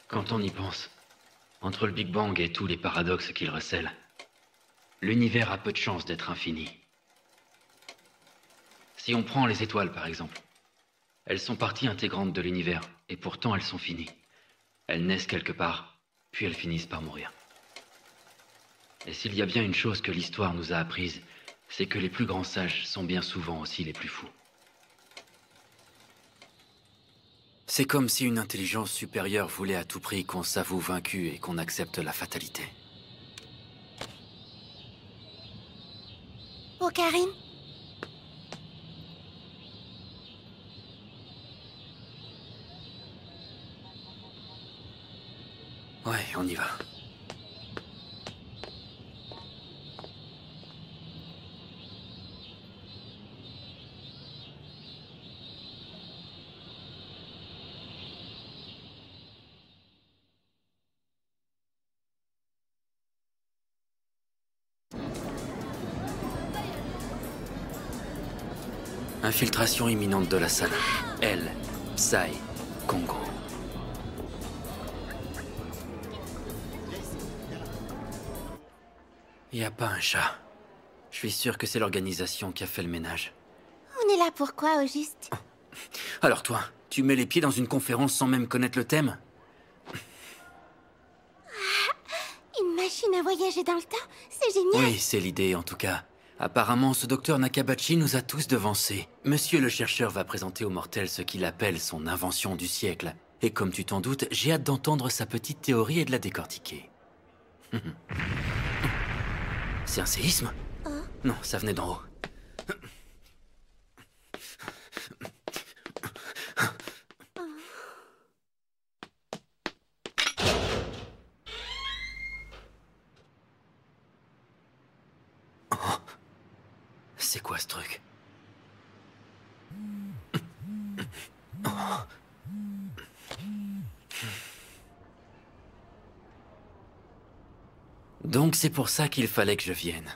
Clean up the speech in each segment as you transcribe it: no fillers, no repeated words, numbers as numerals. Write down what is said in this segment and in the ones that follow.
Quand on y pense, entre le Big Bang et tous les paradoxes qu'il recèle, l'univers a peu de chances d'être infini. Si on prend les étoiles, par exemple, elles sont partie intégrante de l'univers, et pourtant elles sont finies. Elles naissent quelque part, puis elles finissent par mourir. Et s'il y a bien une chose que l'histoire nous a apprise, c'est que les plus grands sages sont bien souvent aussi les plus fous. C'est comme si une intelligence supérieure voulait à tout prix qu'on s'avoue vaincu et qu'on accepte la fatalité. Ocarine? Ouais, on y va. Infiltration imminente de la salle. Elle, Psy, Congo. Y a pas un chat. Je suis sûr que c'est l'organisation qui a fait le ménage. On est là pourquoi, au juste? Alors toi, tu mets les pieds dans une conférence sans même connaître le thème? Une machine à voyager dans le temps? C'est génial! Oui, c'est l'idée en tout cas. Apparemment, ce docteur Nakabachi nous a tous devancés. Monsieur le chercheur va présenter aux mortels ce qu'il appelle son invention du siècle. Et comme tu t'en doutes, j'ai hâte d'entendre sa petite théorie et de la décortiquer. C'est un séisme? Non, ça venait d'en haut. C'est quoi ce truc? Donc c'est pour ça qu'il fallait que je vienne.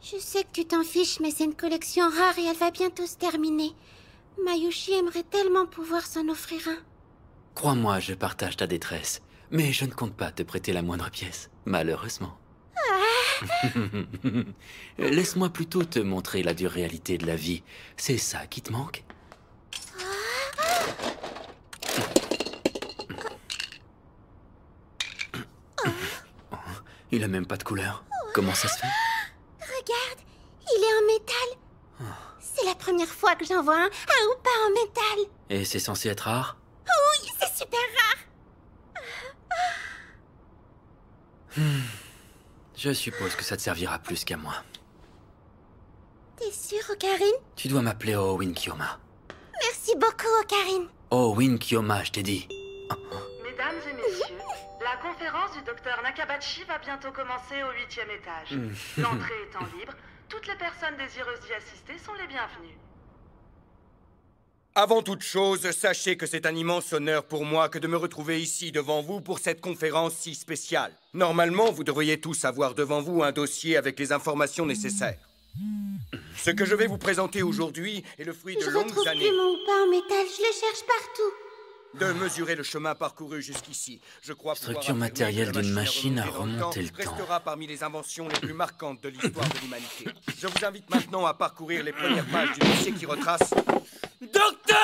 Je sais que tu t'en fiches, mais c'est une collection rare et elle va bientôt se terminer. Mayushi aimerait tellement pouvoir s'en offrir un. Crois-moi, je partage ta détresse. Mais je ne compte pas te prêter la moindre pièce, malheureusement. Laisse-moi plutôt te montrer la dure réalité de la vie. C'est ça qui te manque? Il a même pas de couleur. Comment ça se fait? Regarde, il est en métal. C'est la première fois que j'en vois un ou pas en métal. Et c'est censé être rare? Oui, c'est super rare. Je suppose que ça te servira plus qu'à moi. T'es sûre, Ocarine? Tu dois m'appeler Owen Kyoma. Merci beaucoup, Ocarine. Owen Kyoma, je t'ai dit. Mesdames et messieurs, la conférence du docteur Nakabachi va bientôt commencer au 8e étage. L'entrée étant libre, toutes les personnes désireuses d'y assister sont les bienvenues. Avant toute chose, sachez que c'est un immense honneur pour moi que de me retrouver ici devant vous pour cette conférence si spéciale. Normalement, vous devriez tous avoir devant vous un dossier avec les informations nécessaires. Ce que je vais vous présenter aujourd'hui est le fruit de Je longues retrouve années plus mon pain en métal, je le cherche partout. de mesurer le chemin parcouru jusqu'ici. Je crois pouvoir Structure affirmer matérielle que la d'une machine machine à remonter le temps. restera parmi les inventions les plus marquantes de l'histoire de l'humanité. Je vous invite maintenant à parcourir les premières pages du dossier qui retrace... Docteur!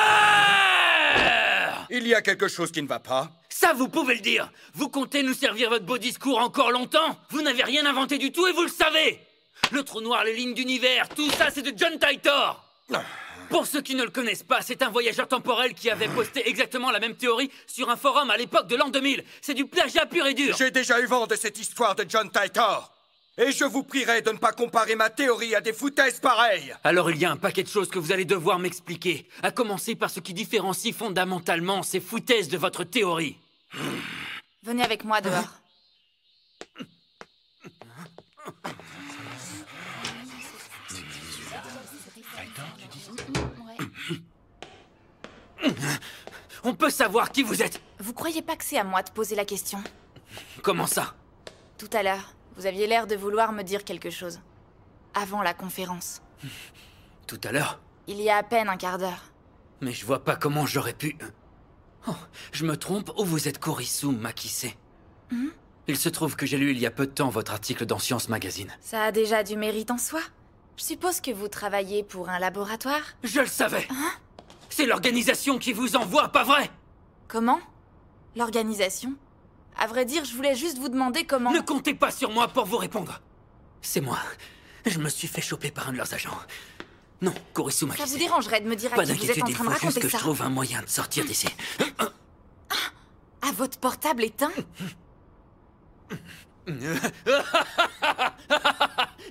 Il y a quelque chose qui ne va pas. Ça, vous pouvez le dire. Vous comptez nous servir votre beau discours encore longtemps? Vous n'avez rien inventé du tout et vous le savez. Le trou noir, les lignes d'univers, tout ça, c'est de John Titor. Pour ceux qui ne le connaissent pas, c'est un voyageur temporel qui avait posté exactement la même théorie sur un forum à l'époque de l'an 2000. C'est du plagiat pur et dur. J'ai déjà eu vent de cette histoire de John Titor. Et je vous prierai de ne pas comparer ma théorie à des foutaises pareilles. Alors il y a un paquet de choses que vous allez devoir m'expliquer. À commencer par ce qui différencie fondamentalement ces foutaises de votre théorie. Venez avec moi dehors. On peut savoir qui vous êtes? Vous croyez pas que c'est à moi de poser la question? Comment ça? Tout à l'heure, vous aviez l'air de vouloir me dire quelque chose. Avant la conférence. Tout à l'heure? Il y a à peine un quart d'heure. Mais je vois pas comment j'aurais pu... Oh, je me trompe ou vous êtes Kurisu Makise? Il se trouve que j'ai lu il y a peu de temps votre article dans Science Magazine. Ça a déjà du mérite en soi. Je suppose que vous travaillez pour un laboratoire? Je le savais. C'est l'organisation qui vous envoie, pas vrai? Comment? L'organisation? À vrai dire, je voulais juste vous demander comment... Ne comptez pas sur moi pour vous répondre. C'est moi. Je me suis fait choper par un de leurs agents. Non, Kurisu Makise. Ça vous dérangerait de me dire à Pas qui vous êtes d'inquiétude, en il train de faut juste raconter que je ça? trouve un moyen de sortir d'ici. Ah, votre portable éteint?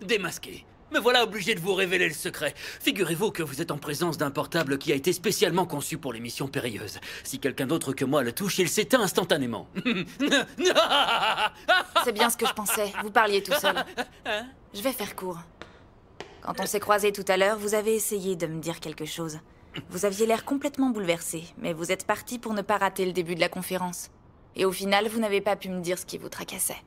Démasqué. Me voilà obligé de vous révéler le secret. Figurez-vous que vous êtes en présence d'un portable qui a été spécialement conçu pour les missions périlleuses. Si quelqu'un d'autre que moi le touche, il s'éteint instantanément. C'est bien ce que je pensais. Vous parliez tout seul. Je vais faire court. Quand on s'est croisés tout à l'heure, vous avez essayé de me dire quelque chose. Vous aviez l'air complètement bouleversé, mais vous êtes parti pour ne pas rater le début de la conférence. Et au final, vous n'avez pas pu me dire ce qui vous tracassait.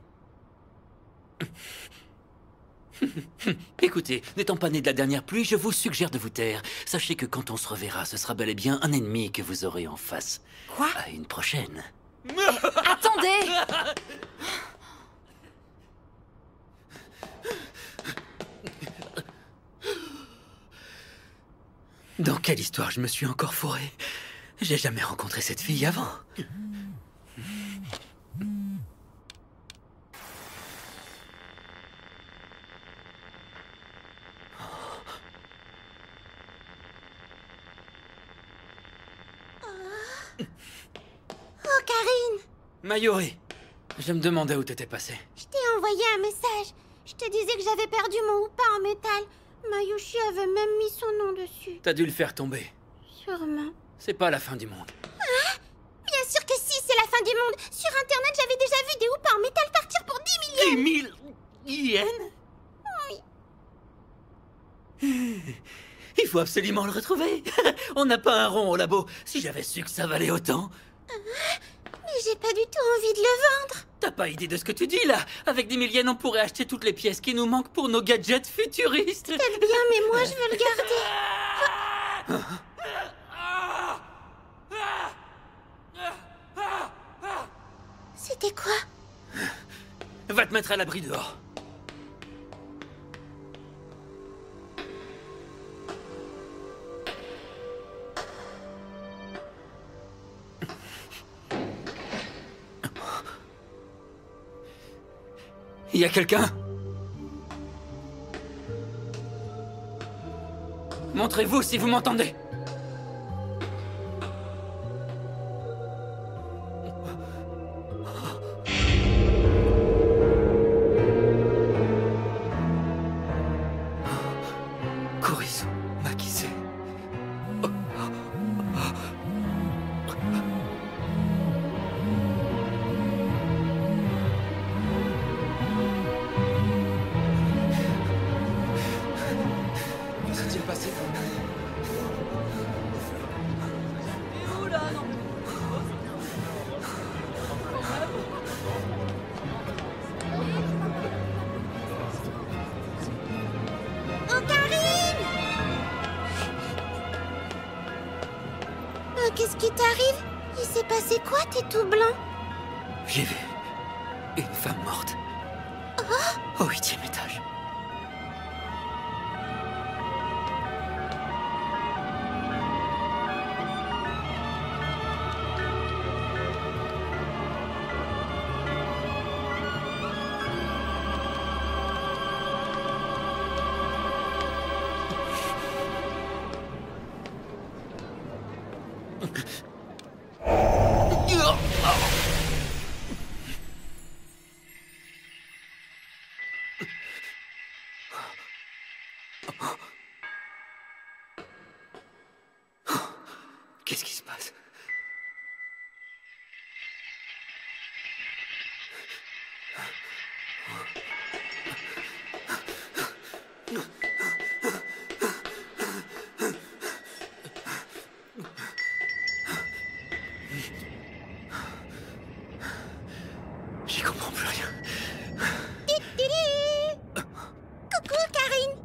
Écoutez, n'étant pas né de la dernière pluie, je vous suggère de vous taire. Sachez que quand on se reverra, ce sera bel et bien un ennemi que vous aurez en face. Quoi? À une prochaine. Attendez! Dans quelle histoire je me suis encore fourré? J'ai jamais rencontré cette fille avant. Oh, Karine! Mayuri, je me demandais où t'étais passé. Je t'ai envoyé un message. Je te disais que j'avais perdu mon houpa en métal. Mayushi avait même mis son nom dessus. T'as dû le faire tomber. Sûrement. C'est pas la fin du monde. Bien sûr que si, c'est la fin du monde. Sur Internet, j'avais déjà vu des houpas en métal partir pour 10 millions. 10 000 yens? Oui. Il faut absolument le retrouver. On n'a pas un rond au labo. Si j'avais su que ça valait autant. Mais j'ai pas du tout envie de le vendre. T'as pas idée de ce que tu dis là? Avec 10 000 yens, on pourrait acheter toutes les pièces qui nous manquent pour nos gadgets futuristes. Peut-être bien, mais moi, je veux le garder. C'était quoi? Va te mettre à l'abri dehors. Y a quelqu'un? Montrez-vous si vous m'entendez. Kurisu Makise. Que s'est-il passé? Oh, Karine! Oh, qu'est-ce qui t'arrive? Il s'est passé quoi? T'es tout blanc. J'ai vu une femme morte. Au 8e étage. Qu'est-ce qui se passe? J'y comprends plus rien. Coucou, Karine.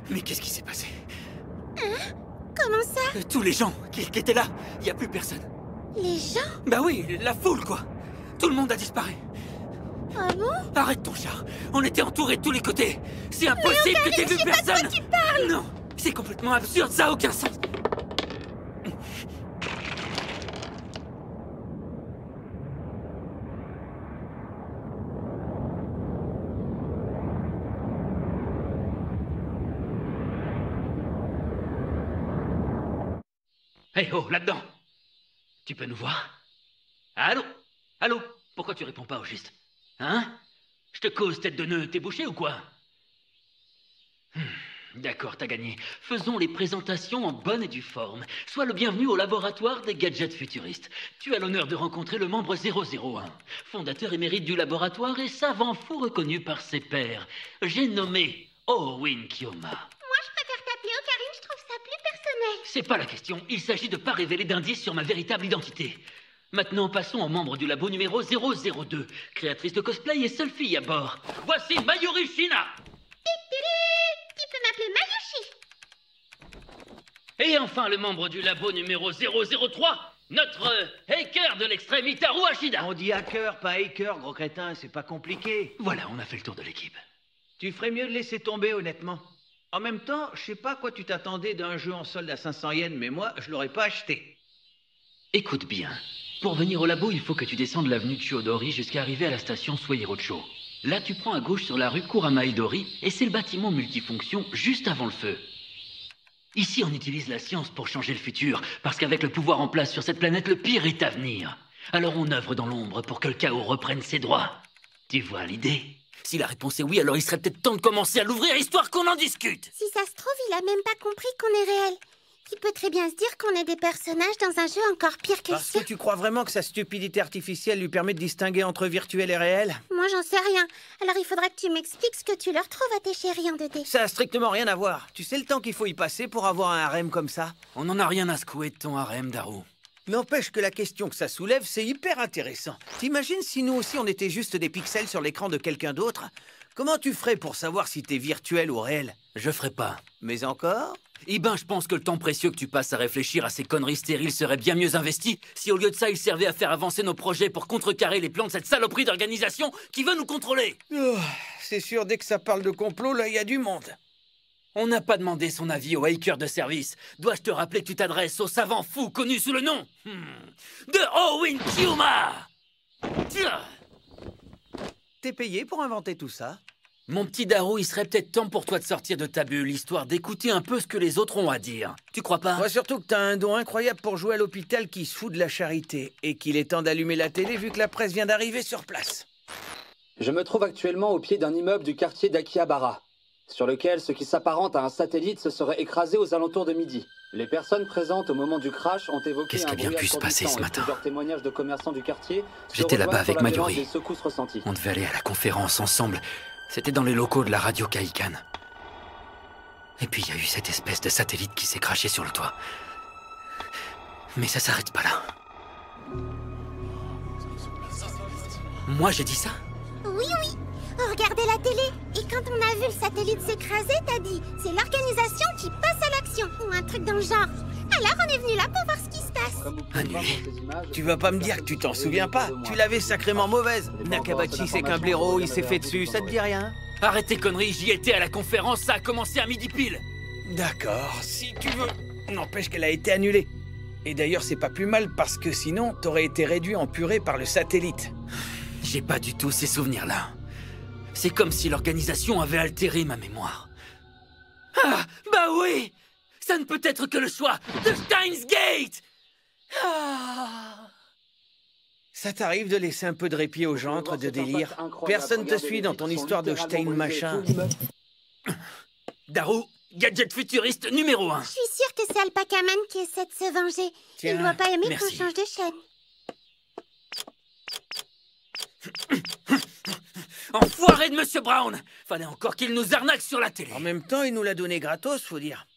Mais qu'est-ce qui s'est passé? Hein? Comment ça? Tous les gens qui étaient là, y a plus personne. Les gens? Bah oui, la foule, quoi. Tout le monde a disparu. Ah bon? Arrête ton char. On était entourés de tous les côtés. C'est impossible que t'aies vu personne. Pas de quoi tu parles! Non, c'est complètement absurde, ça a aucun sens. Hey oh, là-dedans! Tu peux nous voir? Allô? Allô? Pourquoi tu réponds pas au juste? Hein? Je te cause, tête de nœud, t'es bouché ou quoi? D'accord, t'as gagné. Faisons les présentations en bonne et due forme. Sois le bienvenu au laboratoire des gadgets futuristes. Tu as l'honneur de rencontrer le membre 001, fondateur émérite du laboratoire et savant fou reconnu par ses pairs. J'ai nommé Owen Kioma. Moi, je préfère t'appeler Ocarine, je trouve ça plus personnel. C'est pas la question. Il s'agit de pas révéler d'indices sur ma véritable identité. Maintenant, passons aux membres du labo numéro 002, créatrice de cosplay et seule fille à bord. Voici Mayuri Shina. Tu peux m'appeler Mayushi. Et enfin, le membre du labo numéro 003, notre hacker de l'extrême Hitaru Ashida. On dit hacker, pas hacker, gros crétin, c'est pas compliqué. Voilà, on a fait le tour de l'équipe. Tu ferais mieux de laisser tomber, honnêtement. En même temps, je sais pas à quoi tu t'attendais d'un jeu en solde à 500 yens, mais moi, je l'aurais pas acheté. Écoute bien. Pour venir au labo, il faut que tu descendes l'avenue Chiodori jusqu'à arriver à la station Sueirocho. Là, tu prends à gauche sur la rue Kuramaidori et c'est le bâtiment multifonction juste avant le feu. Ici, on utilise la science pour changer le futur, parce qu'avec le pouvoir en place sur cette planète, le pire est à venir. Alors on œuvre dans l'ombre pour que le chaos reprenne ses droits. Tu vois l'idée? Si la réponse est oui, alors il serait peut-être temps de commencer à l'ouvrir, histoire qu'on en discute. Si ça se trouve, il a même pas compris qu'on est réel. Il peut très bien se dire qu'on est des personnages dans un jeu encore pire que le Parce que sien. tu crois vraiment que sa stupidité artificielle lui permet de distinguer entre virtuel et réel? Moi, j'en sais rien. Alors, il faudra que tu m'expliques ce que tu leur trouves à tes chéris en 2D. Ça a strictement rien à voir. Tu sais le temps qu'il faut y passer pour avoir un harem comme ça? On n'en a rien à secouer de ton harem, Daru. N'empêche que la question que ça soulève, c'est hyper intéressant. T'imagines si nous aussi on était juste des pixels sur l'écran de quelqu'un d'autre? Comment tu ferais pour savoir si t'es virtuel ou réel? Je ferai pas. Mais encore? Eh ben, je pense que le temps précieux que tu passes à réfléchir à ces conneries stériles serait bien mieux investi si au lieu de ça, il servait à faire avancer nos projets pour contrecarrer les plans de cette saloperie d'organisation qui veut nous contrôler. Oh, c'est sûr, dès que ça parle de complot, là, il y a du monde. On n'a pas demandé son avis au hacker de service. Dois-je te rappeler que tu t'adresses au savant fou connu sous le nom de Owen Kioma? T'es payé pour inventer tout ça? Mon petit Daru, il serait peut-être temps pour toi de sortir de ta bulle, histoire d'écouter un peu ce que les autres ont à dire. Tu crois pas? Ouais, surtout que t'as un don incroyable pour jouer à l'hôpital qui se fout de la charité, et qu'il est temps d'allumer la télé vu que la presse vient d'arriver sur place. Je me trouve actuellement au pied d'un immeuble du quartier d'Akihabara, sur lequel ce qui s'apparente à un satellite se serait écrasé aux alentours de midi. Les personnes présentes au moment du crash ont évoqué Qu'est-ce qui a bien pu se passer ce matin? Plusieurs témoignages de commerçants du quartier. J'étais là-bas avec Mayuri. Des secousses ressenties. On devait aller à la conférence ensemble. C'était dans les locaux de la radio Kaikan. Et puis il y a eu cette espèce de satellite qui s'est craché sur le toit. Mais ça s'arrête pas là. Moi, j'ai dit ça? Oui, oui. On regardait la télé. Et quand on a vu le satellite s'écraser, t'as dit « C'est l'organisation qui passe à l'action » ou un truc dans le genre. Alors on est venu là pour voir ce qui se passe. Comme vous pouvez voir dans ces images, Tu vas pas me dire que tu t'en souviens pas? Tu l'avais sacrément mauvaise. Nakabachi, c'est qu'un blaireau, il s'est fait dessus, ça te dit rien? Arrête tes conneries, j'y étais à la conférence, ça a commencé à midi pile. D'accord, si tu veux. N'empêche qu'elle a été annulée. Et d'ailleurs, c'est pas plus mal parce que sinon, t'aurais été réduit en purée par le satellite. J'ai pas du tout ces souvenirs-là. C'est comme si l'organisation avait altéré ma mémoire. Ah, bah oui! Ça ne peut être que le choix de Steins Gate! Ah. Ça t'arrive de laisser un peu de répit aux gens entre deux délires? Personne te suit dans ton histoire de Stein machin. Daru, gadget futuriste numéro 1. Je suis sûre que c'est Alpacaman qui essaie de se venger. Tiens, Il doit pas aimer qu'on merci. change de chaîne. Enfoiré de Monsieur Brown! Fallait encore qu'il nous arnaque sur la télé. En même temps, il nous l'a donné gratos, faut dire.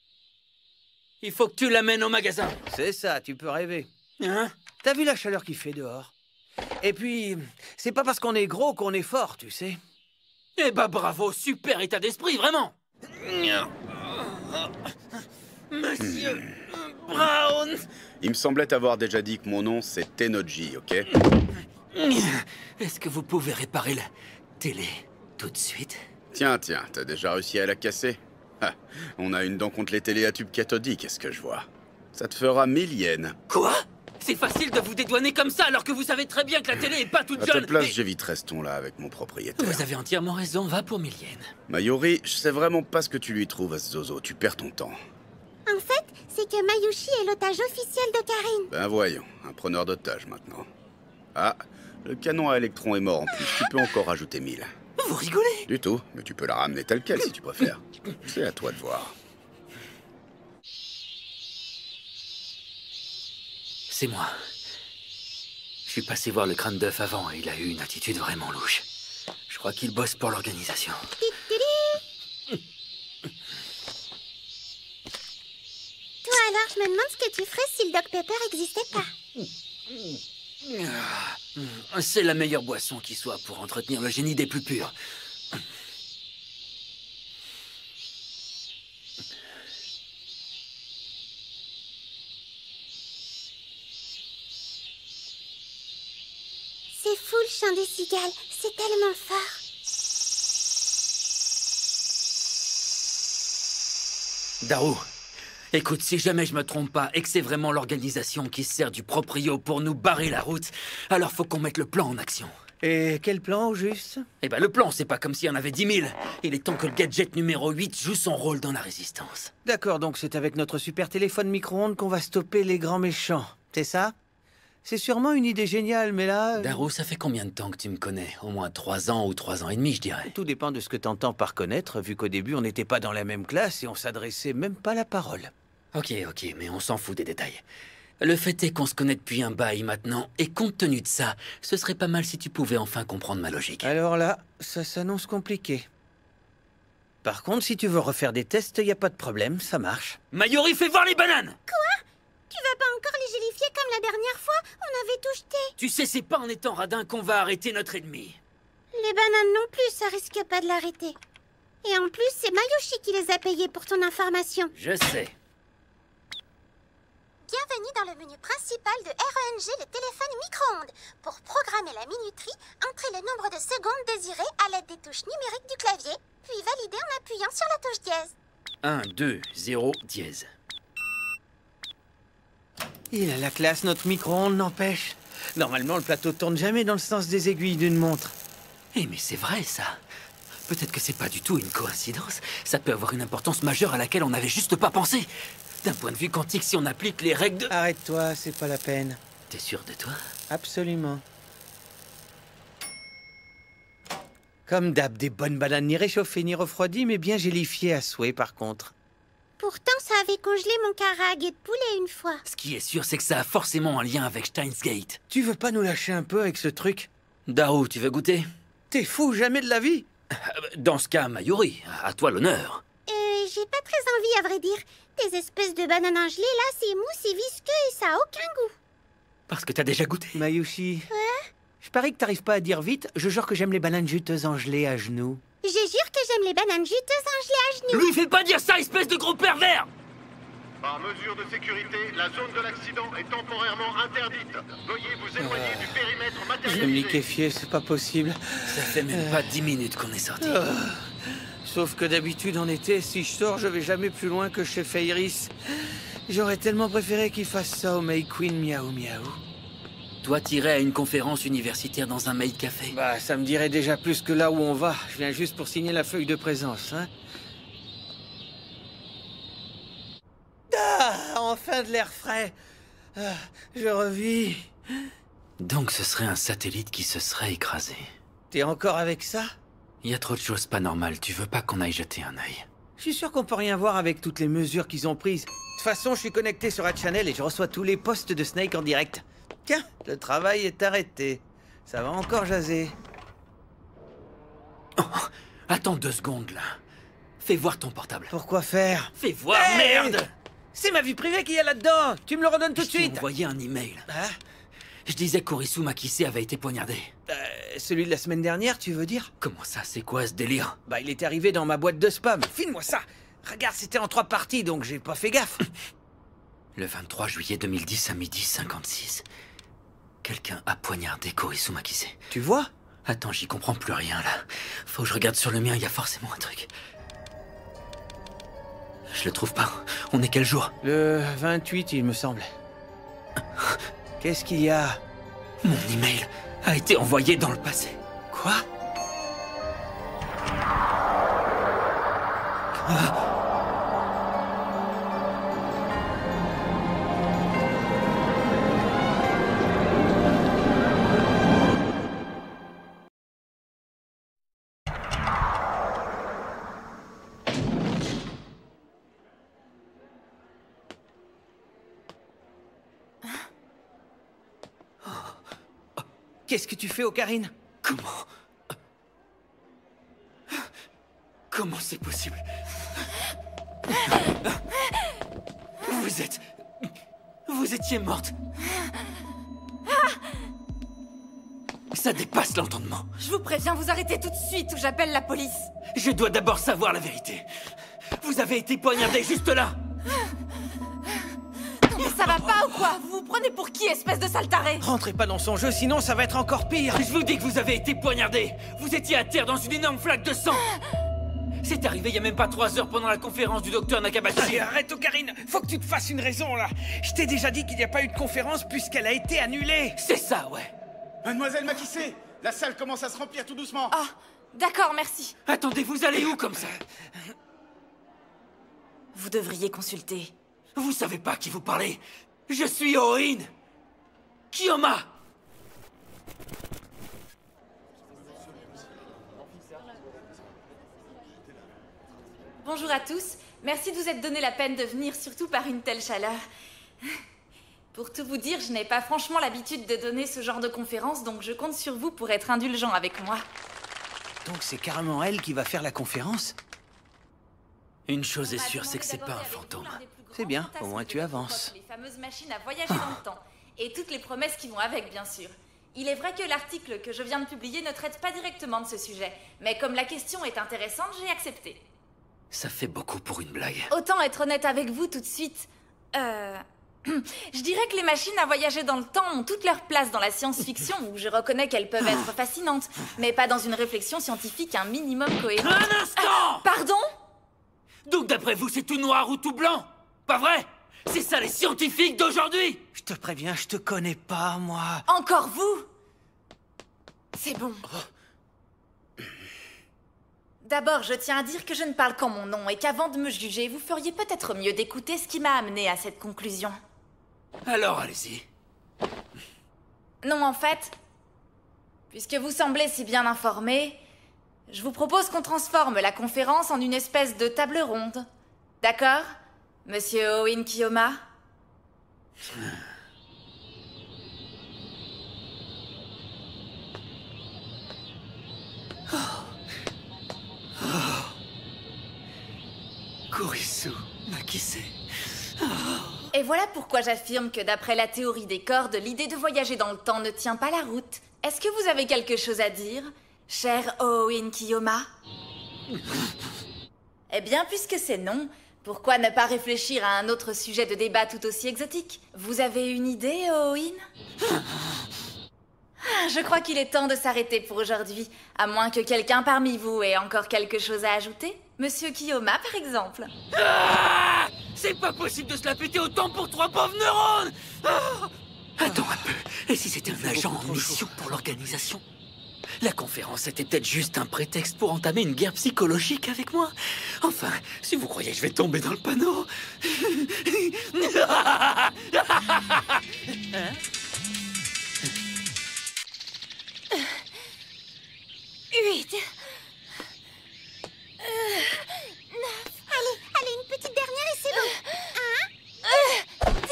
Il faut que tu l'amènes au magasin. C'est ça, tu peux rêver. Hein? T'as vu la chaleur qu'il fait dehors? Et puis, c'est pas parce qu'on est gros qu'on est fort, tu sais. Eh bah bravo, super état d'esprit, vraiment! Monsieur Brown. Il me semblait t'avoir déjà dit que mon nom, c'est Tennoji, ok? Est-ce que vous pouvez réparer la télé tout de suite? Tiens, t'as déjà réussi à la casser? Ah, on a une dent contre les télés à tube cathodique, est-ce que je vois? Ça te fera 1000 yens. Quoi? C'est facile de vous dédouaner comme ça alors que vous savez très bien que la télé est pas toute À jeune. ta place, et- j'éviterai ce ton-là avec mon propriétaire. Vous avez entièrement raison, va pour 1000 yens. Mayuri, je sais vraiment pas ce que tu lui trouves à ce zozo, tu perds ton temps. En fait, c'est que Mayushi est l'otage officiel de Karine. Ben voyons, un preneur d'otage maintenant. Ah, le canon à électrons est mort en plus, tu peux encore rajouter 1000. Vous rigolez? Du tout, mais tu peux la ramener telle quelle si tu préfères. C'est à toi de voir. C'est moi. Je suis passé voir le crâne d'œuf avant et il a eu une attitude vraiment louche. Je crois qu'il bosse pour l'organisation. Toi alors, je me demande ce que tu ferais si le Doc Pepper n'existait pas. C'est la meilleure boisson qui soit pour entretenir le génie des plus purs. C'est fou le chant des cigales, c'est tellement fort. Daru, écoute, si jamais je me trompe pas et que c'est vraiment l'organisation qui se sert du proprio pour nous barrer la route, alors faut qu'on mette le plan en action. Et quel plan, au juste? Eh ben le plan, c'est pas comme s'il y en avait 10 000. Il est temps que le gadget numéro 8 joue son rôle dans la résistance. D'accord, donc c'est avec notre super téléphone micro-ondes qu'on va stopper les grands méchants, c'est ça? C'est sûrement une idée géniale, mais là... Daru, ça fait combien de temps que tu me connais? Au moins 3 ans ou 3 ans et demi, je dirais. Tout dépend de ce que t'entends par connaître, vu qu'au début on n'était pas dans la même classe et on s'adressait même pas la parole. Ok, mais on s'en fout des détails. Le fait est qu'on se connaît depuis un bail maintenant, et compte tenu de ça, ce serait pas mal si tu pouvais enfin comprendre ma logique. Alors là, ça s'annonce compliqué. Par contre, si tu veux refaire des tests, y a pas de problème, ça marche. Mayuri, fais voir les bananes! Tu vas pas encore les gélifier comme la dernière fois? On avait tout jeté. Tu sais, c'est pas en étant radin qu'on va arrêter notre ennemi. Les bananes non plus, ça risque pas de l'arrêter. Et en plus, c'est Mayushi qui les a payées pour ton information. Je sais. Bienvenue dans le menu principal de RENG, le téléphone micro-ondes. Pour programmer la minuterie, entrez le nombre de secondes désirées à l'aide des touches numériques du clavier, puis validez en appuyant sur la touche dièse. 1, 2, 0, dièse. Il a la classe, notre micro-ondes n'empêche. Normalement, le plateau tourne jamais dans le sens des aiguilles d'une montre. Eh mais c'est vrai, ça. Peut-être que c'est pas du tout une coïncidence. Ça peut avoir une importance majeure à laquelle on n'avait juste pas pensé. D'un point de vue quantique, si on applique les règles de... Arrête-toi, c'est pas la peine. T'es sûr de toi? Absolument. Comme d'hab, des bonnes bananes ni réchauffées ni refroidies, mais bien gélifiées à souhait par contre. Pourtant, ça avait congelé mon karaage de poulet une fois. Ce qui est sûr, c'est que ça a forcément un lien avec Steins Gate. Tu veux pas nous lâcher un peu avec ce truc? Daru, tu veux goûter? T'es fou, jamais de la vie! Dans ce cas, Mayuri, à toi l'honneur. J'ai pas très envie, à vrai dire. Tes espèces de bananes en gelée, là, c'est mou, c'est visqueux et ça a aucun goût. Parce que t'as déjà goûté. Mayushi. Ouais? Je parie que t'arrives pas à dire vite, je jure que j'aime les bananes juteuses en gelée à genoux. Je jure que j'aime les bananes juteuses en gelée à genoux. Lui, fais pas dire ça, espèce de gros pervers! Par mesure de sécurité, la zone de l'accident est temporairement interdite. Veuillez vous éloigner du périmètre Je vais me matérialisé. liquéfier, c'est pas possible. Ça fait même pas 10 minutes qu'on est sorti. Sauf que d'habitude en été, si je sors, je vais jamais plus loin que chez Fairis. J'aurais tellement préféré qu'il fasse ça au May Queen Miaou Miaou. Toi, t'irais à une conférence universitaire dans un maid café? Bah, ça me dirait déjà plus que là où on va. Je viens juste pour signer la feuille de présence, hein. Ah, enfin de l'air frais. Ah, je revis. Donc ce serait un satellite qui se serait écrasé. T'es encore avec ça? Il y a trop de choses pas normales, tu veux pas qu'on aille jeter un œil? Je suis sûr qu'on peut rien voir avec toutes les mesures qu'ils ont prises. De toute façon, je suis connecté sur Channel et je reçois tous les posts de Snake en direct. Tiens, le travail est arrêté. Ça va encore jaser. Oh, attends 2 secondes, là. Fais voir ton portable. Pourquoi faire? Fais voir, Hey, merde! c'est ma vie privée qu'il y a là-dedans. Tu me le redonnes tout de Je t'ai suite. envoyé un email. Hein? Je disais qu'Orisu Makise avait été poignardé. Celui de la semaine dernière, tu veux dire? Comment ça, c'est quoi ce délire? Bah, il est arrivé dans ma boîte de spam. File-moi ça. Regarde, c'était en 3 parties, donc j'ai pas fait gaffe. Le 23 juillet 2010 à midi 56. Quelqu'un a poignardé Korizuma Kise. Tu vois? Attends, j'y comprends plus rien, là. Faut que je regarde sur le mien, il y a forcément un truc. Je le trouve pas. On est quel jour? Le 28, il me semble. Qu'est-ce qu'il y a? Mon email a été envoyé dans le passé. Quoi? Qu'est-ce que tu fais, Ocarine? Comment c'est possible? Vous étiez morte. Ça dépasse l'entendement. Je vous préviens, vous arrêtez tout de suite ou j'appelle la police. Je dois d'abord savoir la vérité. Vous avez été poignardé juste là. Non mais ça va pas ou quoi? Vous vous prenez pour qui, espèce de saltaré? Rentrez pas dans son jeu, sinon ça va être encore pire. Je vous dis que vous avez été poignardé. Vous étiez à terre dans une énorme flaque de sang. C'est arrivé il y a même pas 3 heures pendant la conférence du docteur Nakabashi. Allez, arrête, Ocarine. Faut que tu te fasses une raison, là. Je t'ai déjà dit qu'il n'y a pas eu de conférence puisqu'elle a été annulée. C'est ça, ouais. Mademoiselle Makise, la salle commence à se remplir tout doucement. Ah, d'accord, merci. Attendez, vous allez où comme ça? Vous devriez consulter. Vous savez pas à qui vous parlez. Je suis Oin Kiyoma. Bonjour à tous. Merci de vous être donné la peine de venir, surtout par une telle chaleur. Pour tout vous dire, je n'ai pas franchement l'habitude de donner ce genre de conférence, donc je compte sur vous pour être indulgent avec moi. Donc c'est carrément elle qui va faire la conférence? Une chose est sûre, c'est que c'est pas un fantôme. C'est bien, au moins tu avances. Les fameuses machines à voyager dans le temps. Et toutes les promesses qui vont avec, bien sûr. Il est vrai que l'article que je viens de publier ne traite pas directement de ce sujet. Mais comme la question est intéressante, j'ai accepté. Ça fait beaucoup pour une blague. Autant être honnête avec vous tout de suite. Je dirais que les machines à voyager dans le temps ont toute leur place dans la science-fiction, où je reconnais qu'elles peuvent être fascinantes, mais pas dans une réflexion scientifique un minimum cohérente. Un instant! Pardon? Donc d'après vous, c'est tout noir ou tout blanc? Pas vrai? C'est ça les scientifiques d'aujourd'hui? Je te préviens, je te connais pas, moi. Encore vous? C'est bon. D'abord, je tiens à dire que je ne parle qu'en mon nom et qu'avant de me juger, vous feriez peut-être mieux d'écouter ce qui m'a amené à cette conclusion. Alors, allez-y. Non, en fait, puisque vous semblez si bien informé, je vous propose qu'on transforme la conférence en une espèce de table ronde. D'accord, Monsieur Oin Kiyoma? Korizuma Kise. Et voilà pourquoi j'affirme que d'après la théorie des cordes, l'idée de voyager dans le temps ne tient pas la route. Est-ce que vous avez quelque chose à dire, cher Oin Kiyoma? Eh bien, puisque c'est non, pourquoi ne pas réfléchir à un autre sujet de débat tout aussi exotique? Vous avez une idée, Oin? Je crois qu'il est temps de s'arrêter pour aujourd'hui, à moins que quelqu'un parmi vous ait encore quelque chose à ajouter. Monsieur Kiyoma, par exemple. Ah! C'est pas possible de se la péter autant pour 3 pauvres neurones! Ah! Attends un peu, et si c'était un agent en mission pour l'organisation? La conférence était peut-être juste un prétexte pour entamer une guerre psychologique avec moi. Enfin, si vous croyez que je vais tomber dans le panneau... Hein? 8. 9. Allez, une petite dernière et c'est bon. 10.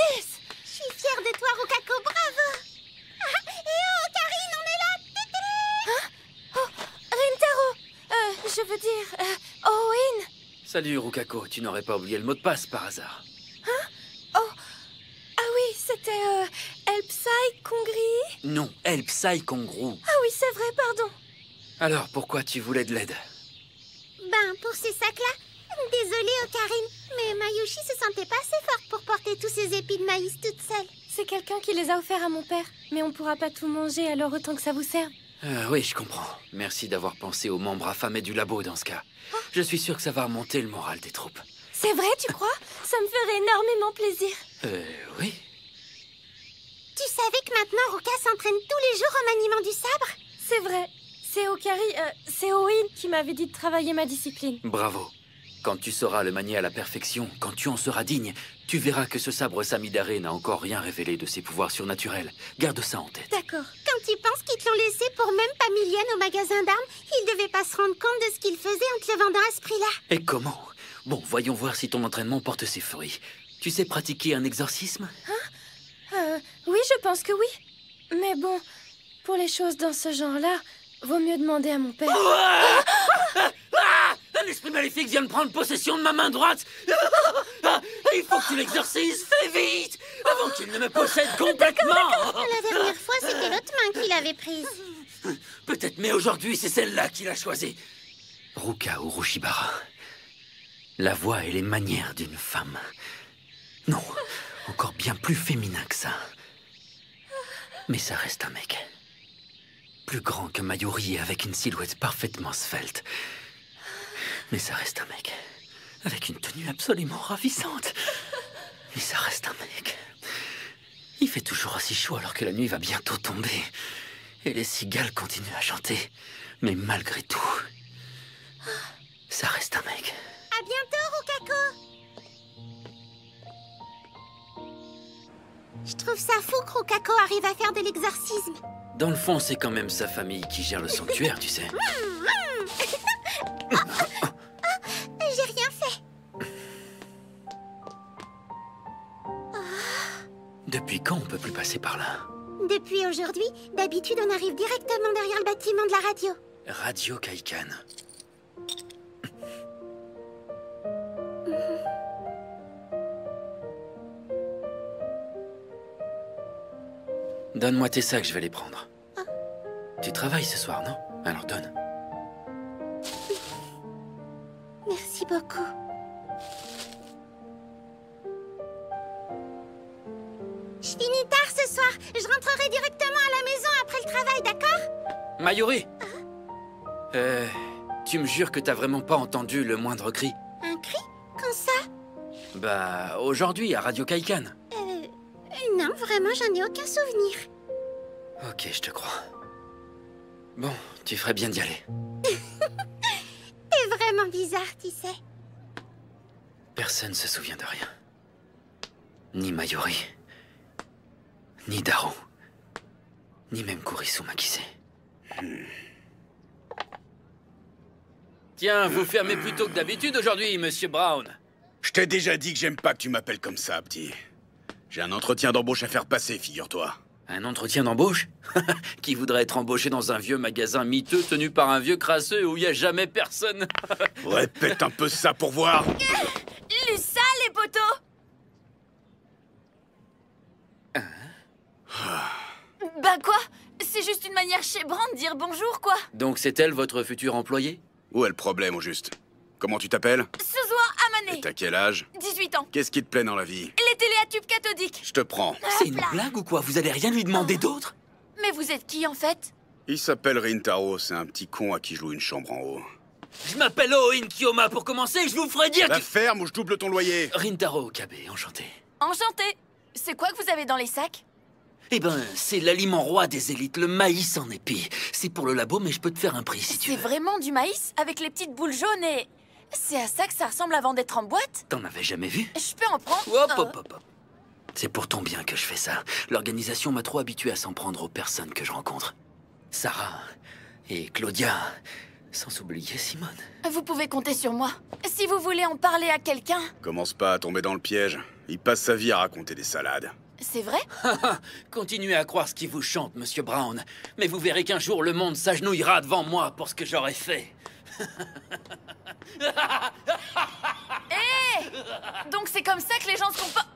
Je suis fière de toi, Rokako, bravo. Et oh, Karine, on est là. Oh, Rintaro. Je veux dire, Oin. Salut, Rukako. Tu n'aurais pas oublié le mot de passe par hasard? Hein? Oh. Ah oui, c'était Elpsai Kongri? Non, Elpsai Kongru. Ah oui, c'est vrai, pardon. Alors, pourquoi tu voulais de l'aide? Ben, pour ces sacs-là, Désolée, Ocarine, mais Mayushi se sentait pas assez forte pour porter tous ces épis de maïs toute seule. C'est quelqu'un qui les a offerts à mon père. Mais on pourra pas tout manger, alors autant que ça vous serve. Oui, je comprends. Merci d'avoir pensé aux membres affamés du labo dans ce cas. Je suis sûr que ça va remonter le moral des troupes. C'est vrai, tu crois? Ça me ferait énormément plaisir. Oui. Tu savais que maintenant Ruka s'entraîne tous les jours au maniement du sabre? C'est vrai. C'est Oin qui m'avait dit de travailler ma discipline. Bravo. Quand tu sauras le manier à la perfection, quand tu en seras digne, tu verras que ce sabre Samidare n'a encore rien révélé de ses pouvoirs surnaturels. Garde ça en tête. D'accord. Quand tu penses qu'ils te l'ont laissé pour même pas millienne au magasin d'armes, ils devaient pas se rendre compte de ce qu'ils faisaient en te le vendant à ce prix-là. Et comment? Bon, voyons voir si ton entraînement porte ses fruits. Tu sais pratiquer un exorcisme? Oui, je pense que oui. Mais bon, pour les choses dans ce genre-là, vaut mieux demander à mon père. Un esprit maléfique vient de prendre possession de ma main droite. Il faut que tu l'exorcises, fais vite, avant qu'il ne me possède complètement. La dernière fois, c'était l'autre main qui l'avait prise. Peut-être, mais aujourd'hui, c'est celle-là qu'il a choisie. Ruka Urushibara. La voix et les manières d'une femme. Non, encore bien plus féminin que ça. Mais ça reste un mec. Plus grand que Mayuri, avec une silhouette parfaitement svelte. Mais ça reste un mec. Avec une tenue absolument ravissante. Mais ça reste un mec. Il fait toujours aussi chaud alors que la nuit va bientôt tomber. Et les cigales continuent à chanter. Mais malgré tout, ça reste un mec. À bientôt, Rukako. Je trouve ça fou que Rukako arrive à faire de l'exorcisme. Dans le fond, c'est quand même sa famille qui gère le sanctuaire, tu sais. J'ai rien fait. Depuis quand on peut plus passer par là? Depuis aujourd'hui, d'habitude, on arrive directement derrière le bâtiment de la radio. Radio Kaikan. Donne-moi tes sacs, je vais les prendre. Tu travailles ce soir, non? Alors donne. Merci beaucoup. Je finis tard ce soir. Je rentrerai directement à la maison après le travail, d'accord? Mayuri! Tu me jures que t'as vraiment pas entendu le moindre cri? Un cri? Quand ça? Bah, aujourd'hui, à Radio Kaikan. Non, vraiment, j'en ai aucun souvenir. Ok, je te crois. Bon, tu ferais bien d'y aller. T'es vraiment bizarre, tu sais. Personne se souvient de rien. Ni Mayuri, ni Daru, ni même Kurisuma qui sait. Tiens, vous fermez plus tôt que d'habitude aujourd'hui, Monsieur Brown. Je t'ai déjà dit que j'aime pas que tu m'appelles comme ça, petit. J'ai un entretien d'embauche à faire passer, figure-toi. Un entretien d'embauche? Qui voudrait être embauché dans un vieux magasin miteux tenu par un vieux crasseux où il n'y a jamais personne? Répète un peu ça pour voir. Lu ça, les poteaux? Bah quoi? C'est juste une manière chébrante de dire bonjour, quoi. Donc c'est elle, votre future employée? Où est le problème, au juste? Comment tu t'appelles? Suzuha Amane. Et t'as quel âge? 18 ans. Qu'est-ce qui te plaît dans la vie? Les télés à tube cathodique. Je te prends. C'est une blague ou quoi? Vous allez rien lui demander d'autre? Mais vous êtes qui, en fait? Il s'appelle Rintaro, c'est un petit con à qui je loue une chambre en haut. Je m'appelle Oin Kiyoma pour commencer, je vous ferai dire La que... ferme ou je double ton loyer. Rintaro Okabe, enchanté. Enchanté. C'est quoi que vous avez dans les sacs? Eh ben, c'est l'aliment roi des élites, le maïs en épi. C'est pour le labo, mais je peux te faire un prix si tu veux. C'est vraiment du maïs avec les petites boules jaunes et... C'est à ça que ça ressemble avant d'être en boîte? T'en avais jamais vu? Je peux en prendre? Hop. C'est pour ton bien que je fais ça. L'organisation m'a trop habitué à s'en prendre aux personnes que je rencontre. Sarah et Claudia, sans oublier Simone. Vous pouvez compter sur moi. Si vous voulez en parler à quelqu'un... Commence pas à tomber dans le piège. Il passe sa vie à raconter des salades. C'est vrai? Continuez à croire ce qui vous chante, Monsieur Brown. Mais vous verrez qu'un jour, le monde s'agenouillera devant moi pour ce que j'aurais fait. Hé! Donc c'est comme ça que les gens se comportent...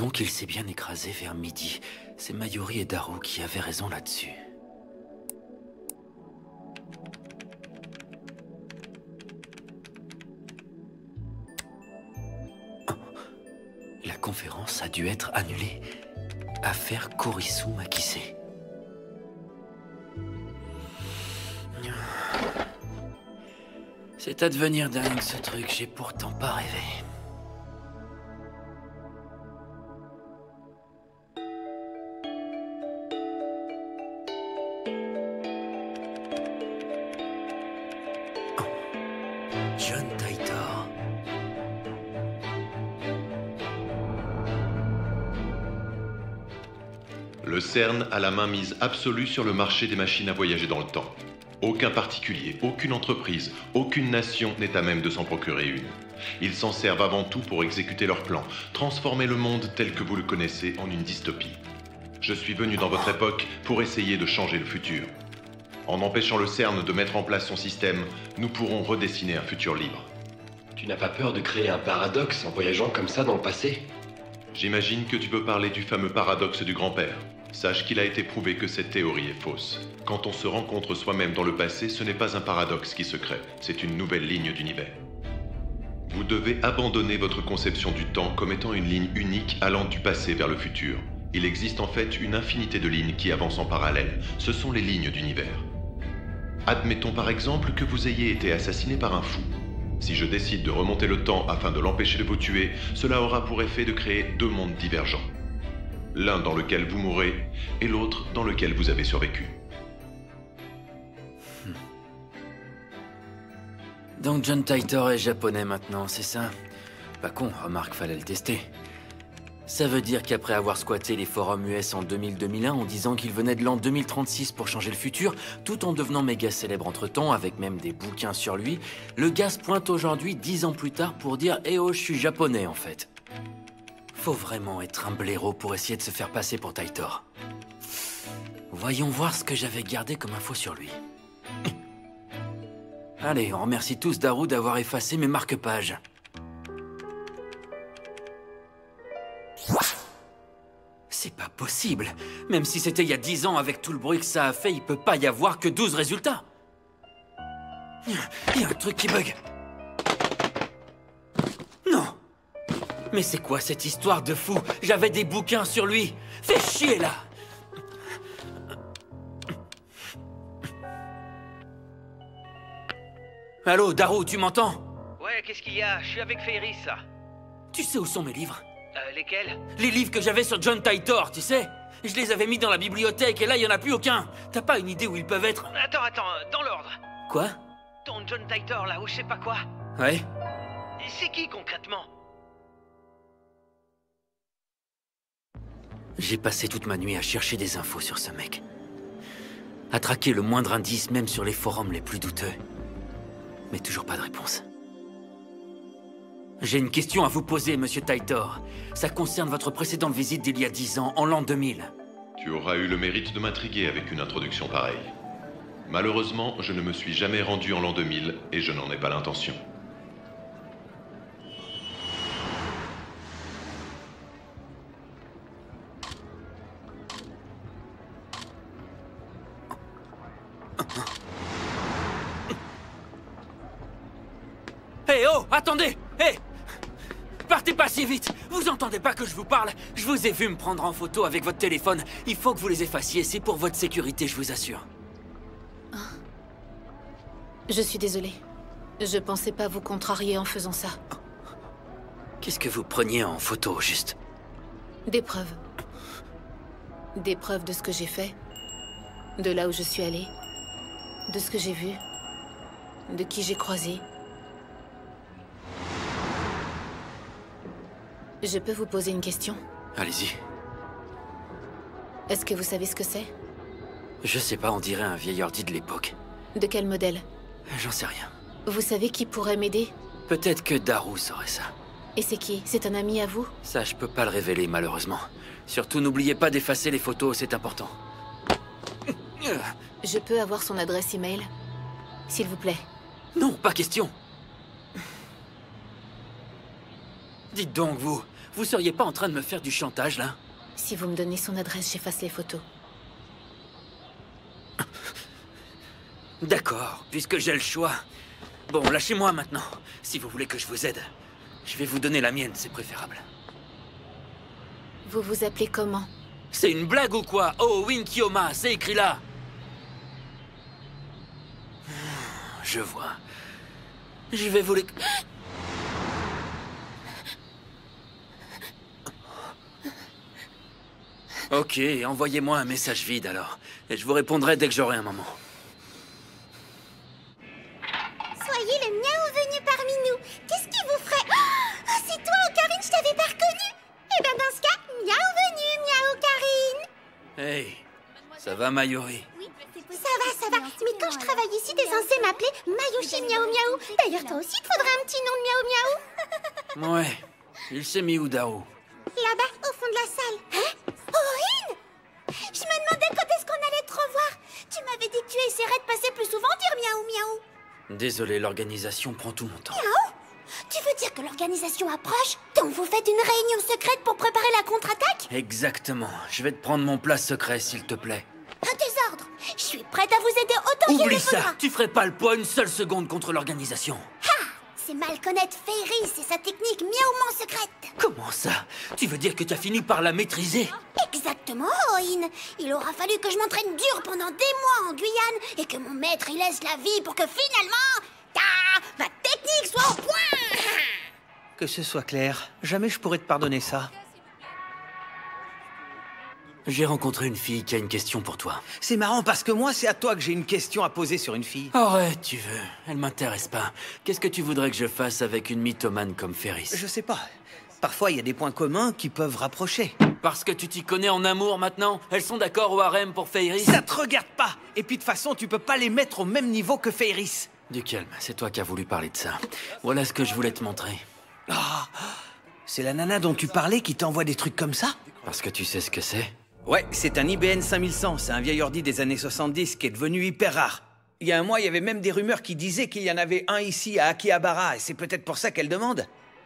Donc il s'est bien écrasé vers midi. C'est Mayuri et Daru qui avaient raison là-dessus. La conférence a dû être annulée. Affaire Kurisu Makise. C'est à devenir dingue ce truc, j'ai pourtant pas rêvé. John Titor. Le CERN a la mainmise absolue sur le marché des machines à voyager dans le temps. Aucun particulier, aucune entreprise, aucune nation n'est à même de s'en procurer une. Ils s'en servent avant tout pour exécuter leur plan, transformer le monde tel que vous le connaissez en une dystopie. Je suis venu dans votre époque pour essayer de changer le futur. En empêchant le CERN de mettre en place son système, nous pourrons redessiner un futur libre. Tu n'as pas peur de créer un paradoxe en voyageant comme ça dans le passé? J'imagine que tu veux parler du fameux paradoxe du grand-père. Sache qu'il a été prouvé que cette théorie est fausse. Quand on se rencontre soi-même dans le passé, ce n'est pas un paradoxe qui se crée, c'est une nouvelle ligne d'univers. Vous devez abandonner votre conception du temps comme étant une ligne unique allant du passé vers le futur. Il existe en fait une infinité de lignes qui avancent en parallèle. Ce sont les lignes d'univers. Admettons par exemple que vous ayez été assassiné par un fou. Si je décide de remonter le temps afin de l'empêcher de vous tuer, cela aura pour effet de créer deux mondes divergents. L'un dans lequel vous mourrez, et l'autre dans lequel vous avez survécu. Donc John Titor est japonais maintenant, c'est ça? Pas con, remarque, fallait le tester. Ça veut dire qu'après avoir squatté les forums US en 2000-2001 en disant qu'il venait de l'an 2036 pour changer le futur, tout en devenant méga célèbre entre-temps, avec même des bouquins sur lui, le gars se pointe aujourd'hui 10 ans plus tard pour dire « Eh oh, je suis japonais en fait ». Faut vraiment être un blaireau pour essayer de se faire passer pour Titor. Voyons voir ce que j'avais gardé comme info sur lui. Allez, on remercie tous Daru d'avoir effacé mes marque-pages. C'est pas possible. Même si c'était il y a 10 ans avec tout le bruit que ça a fait, il peut pas y avoir que 12 résultats. Il y a un truc qui bug. Non. Mais c'est quoi cette histoire de fou? J'avais des bouquins sur lui. Fais chier, là. Allô, Daru, tu m'entends? Ouais, qu'est-ce qu'il y a? Je suis avec Ferris, là. Tu sais où sont mes livres? Lesquels? Les livres que j'avais sur John Titor, tu sais? Je les avais mis dans la bibliothèque et là, il y en a plus aucun. T'as pas une idée où ils peuvent être? Attends, dans l'ordre. Quoi? Ton John Titor, là, ou je sais pas quoi. Ouais? C'est qui, concrètement? J'ai passé toute ma nuit à chercher des infos sur ce mec. À traquer le moindre indice, même sur les forums les plus douteux. Mais toujours pas de réponse. J'ai une question à vous poser, monsieur Titor. Ça concerne votre précédente visite d'il y a 10 ans, en l'an 2000. Tu auras eu le mérite de m'intriguer avec une introduction pareille. Malheureusement, je ne me suis jamais rendu en l'an 2000 et je n'en ai pas l'intention. Hé, oh, attendez! Hé! Partez pas si vite! Vous entendez pas que je vous parle? Je vous ai vu me prendre en photo avec votre téléphone. Il faut que vous les effaciez, c'est pour votre sécurité, je vous assure. Je suis désolée. Je pensais pas vous contrarier en faisant ça. Qu'est-ce que vous preniez en photo, juste? Des preuves. Des preuves de ce que j'ai fait, de là où je suis allée, de ce que j'ai vu, de qui j'ai croisé. Je peux vous poser une question? Allez-y. Est-ce que vous savez ce que c'est? Je sais pas, on dirait un vieil ordi de l'époque. De quel modèle? J'en sais rien. Vous savez qui pourrait m'aider? Peut-être que Daru saurait ça. Et c'est qui? C'est un ami à vous? Ça, je peux pas le révéler, malheureusement. Surtout, n'oubliez pas d'effacer les photos, c'est important. Je peux avoir son adresse email? S'il vous plaît. Non, pas question. Dites donc, vous seriez pas en train de me faire du chantage, là? Si vous me donnez son adresse, j'efface les photos. D'accord, puisque j'ai le choix. Bon, lâchez-moi maintenant, si vous voulez que je vous aide. Je vais vous donner la mienne, c'est préférable. Vous vous appelez comment? C'est une blague ou quoi? Oh, Winkioma, c'est écrit là. Je vois. Je vais vous les... Ok, envoyez-moi un message vide alors. Et je vous répondrai dès que j'aurai un moment. Soyez le miaou venu parmi nous. Qu'est-ce qui vous ferait... Oh, c'est toi, Ocarine, je t'avais pas reconnu. Eh ben dans ce cas, miaou venu, miaou Karine. Hey, ça va, Mayuri? Ça va. Mais quand je travaille ici, t'es censé m'appeler Mayushi Miaou Miaou. D'ailleurs, toi aussi, il te faudrait un petit nom de Miaou Miaou. Ouais, il s'est mis où, Dao? Là-bas, au fond de la salle. Hein? Orin! Je me demandais quand est-ce qu'on allait te revoir. Tu m'avais dit que tu essaierais de passer plus souvent dire miaou miaou. Désolé, l'organisation prend tout mon temps. Miaou? Tu veux dire que l'organisation approche? Donc vous faites une réunion secrète pour préparer la contre-attaque? Exactement. Je vais te prendre mon plat secret, s'il te plaît. À tes ordres. Je suis prête à vous aider autant qu'il Oublie le faudra. ça! Tu ferais pas le poids une seule seconde contre l'organisation. Ha! C'est mal connaître Fairy, c'est sa technique miaouement secrète. Comment ça? Tu veux dire que tu as fini par la maîtriser? Exactement, Oin. Il aura fallu que je m'entraîne dur pendant des mois en Guyane et que mon maître y laisse la vie pour que finalement, ma technique soit au point. Que ce soit clair, jamais je pourrais te pardonner ça. J'ai rencontré une fille qui a une question pour toi. C'est marrant parce que moi, c'est à toi que j'ai une question à poser sur une fille. Arrête, tu veux. Elle m'intéresse pas. Qu'est-ce que tu voudrais que je fasse avec une mythomane comme Ferris? Je sais pas. Parfois, il y a des points communs qui peuvent rapprocher. Parce que tu t'y connais en amour maintenant? Elles sont d'accord au harem pour Fairy? Ça te regarde pas. Et puis de toute façon, tu peux pas les mettre au même niveau que Fairy. Du calme, c'est toi qui as voulu parler de ça. Voilà ce que je voulais te montrer. Ah, c'est la nana dont tu parlais qui t'envoie des trucs comme ça? Parce que tu sais ce que c'est? Ouais, c'est un IBN 5100, c'est un vieil ordi des années 70 qui est devenu hyper rare. Il y a un mois, il y avait même des rumeurs qui disaient qu'il y en avait un ici à Akihabara, et c'est peut-être pour ça qu'elle demande.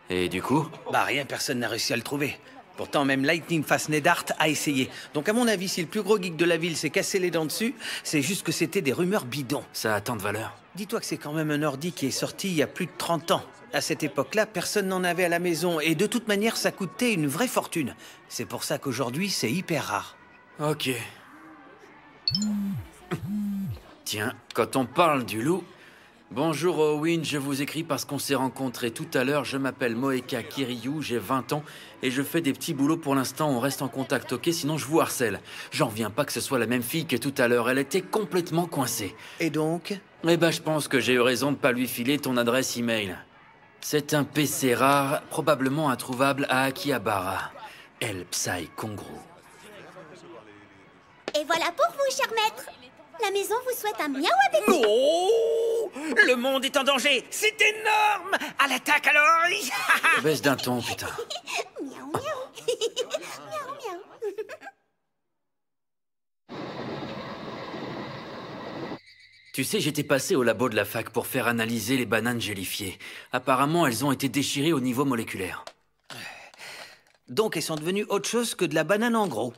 Et du coup? Bah rien, personne n'a réussi à le trouver. Pourtant, même Lightning Fast Nedart a essayé. Donc à mon avis, si le plus gros geek de la ville s'est cassé les dents dessus, c'est juste que c'était des rumeurs bidons. Ça a tant de valeur? Dis-toi que c'est quand même un ordi qui est sorti il y a plus de 30 ans. À cette époque-là, personne n'en avait à la maison, et de toute manière, ça coûtait une vraie fortune. C'est pour ça qu'aujourd'hui, c'est hyper rare. Ok. Tiens, quand on parle du loup... Bonjour Owen, je vous écris parce qu'on s'est rencontrés tout à l'heure. Je m'appelle Moeka Kiryu, j'ai 20 ans et je fais des petits boulots pour l'instant. On reste en contact, ok? Sinon je vous harcèle. J'en reviens pas que ce soit la même fille que tout à l'heure. Elle était complètement coincée. Et donc? Eh ben, je pense que j'ai eu raison de pas lui filer ton adresse email. C'est un PC rare, probablement introuvable à Akihabara. El Psy Kongru. Et voilà pour vous, cher maître. La maison vous souhaite un miaou appétit. Oh! Le monde est en danger. C'est énorme. À l'attaque alors. Baisse d'un ton, putain. Miaou, miaou. Miaou, miaou. Tu sais, j'étais passé au labo de la fac pour faire analyser les bananes gélifiées. Apparemment, elles ont été déchirées au niveau moléculaire. Donc, elles sont devenues autre chose que de la banane en gros.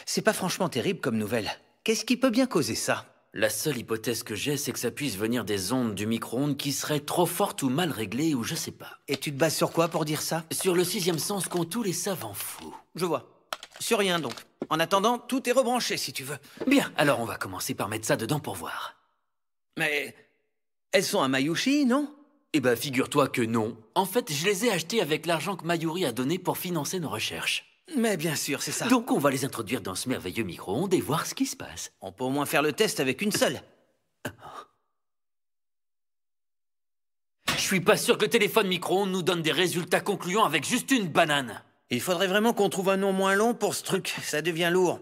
C'est pas franchement terrible comme nouvelle. Qu'est-ce qui peut bien causer ça? La seule hypothèse que j'ai, c'est que ça puisse venir des ondes du micro-ondes qui seraient trop fortes ou mal réglées, ou je sais pas. Et tu te bases sur quoi pour dire ça? Sur le sixième sens qu'ont tous les savants fous. Je vois. Sur rien donc. En attendant, tout est rebranché si tu veux. Bien, alors on va commencer par mettre ça dedans pour voir. Mais... elles sont à Mayushi, non? Eh ben, figure-toi que non. En fait, je les ai achetées avec l'argent que Mayuri a donné pour financer nos recherches. Mais bien sûr, c'est ça. Donc on va les introduire dans ce merveilleux micro-ondes et voir ce qui se passe. On peut au moins faire le test avec une seule. Je suis pas sûr que le téléphone micro-ondes nous donne des résultats concluants avec juste une banane. Il faudrait vraiment qu'on trouve un nom moins long pour ce truc. Ça devient lourd.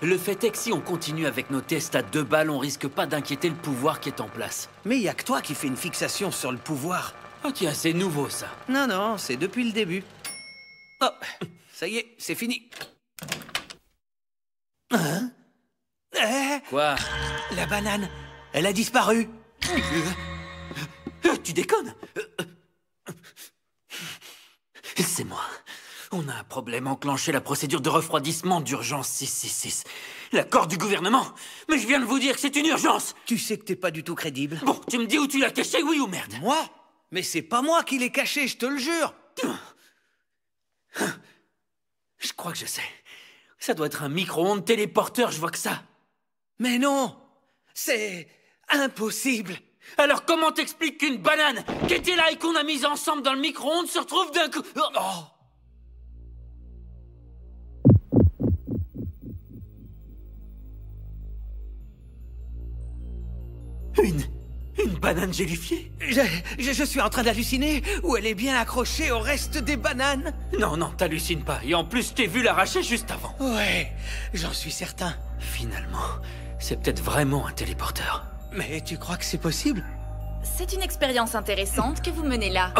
Le fait est que si on continue avec nos tests à 2 balles, on risque pas d'inquiéter le pouvoir qui est en place. Mais il y a que toi qui fais une fixation sur le pouvoir. Oh tiens, c'est nouveau ça. Non, non, c'est depuis le début. Oh, ça y est, c'est fini. Hein? Quoi? La banane, elle a disparu. Tu déconnes? C'est moi. On a un problème, enclenché la procédure de refroidissement d'urgence 666. L'accord du gouvernement? Mais je viens de vous dire que c'est une urgence. Tu sais que t'es pas du tout crédible. Bon, tu me dis où tu l'as caché, oui ou merde? Moi? Mais c'est pas moi qui l'ai caché, je te le jure. Je crois que je sais. Ça doit être un micro-ondes téléporteur, je vois que ça. Mais non, c'est impossible. Alors comment t'expliques qu'une banane qui était là et qu'on a mise ensemble dans le micro-ondes se retrouve d'un coup... Oh. Une banane gélifiée? Je suis en train d'halluciner, ou elle est bien accrochée au reste des bananes? Non, t'hallucines pas. Et en plus, je t'ai vu l'arracher juste avant. Ouais, j'en suis certain. Finalement, c'est peut-être vraiment un téléporteur. Mais tu crois que c'est possible? C'est une expérience intéressante que vous menez là.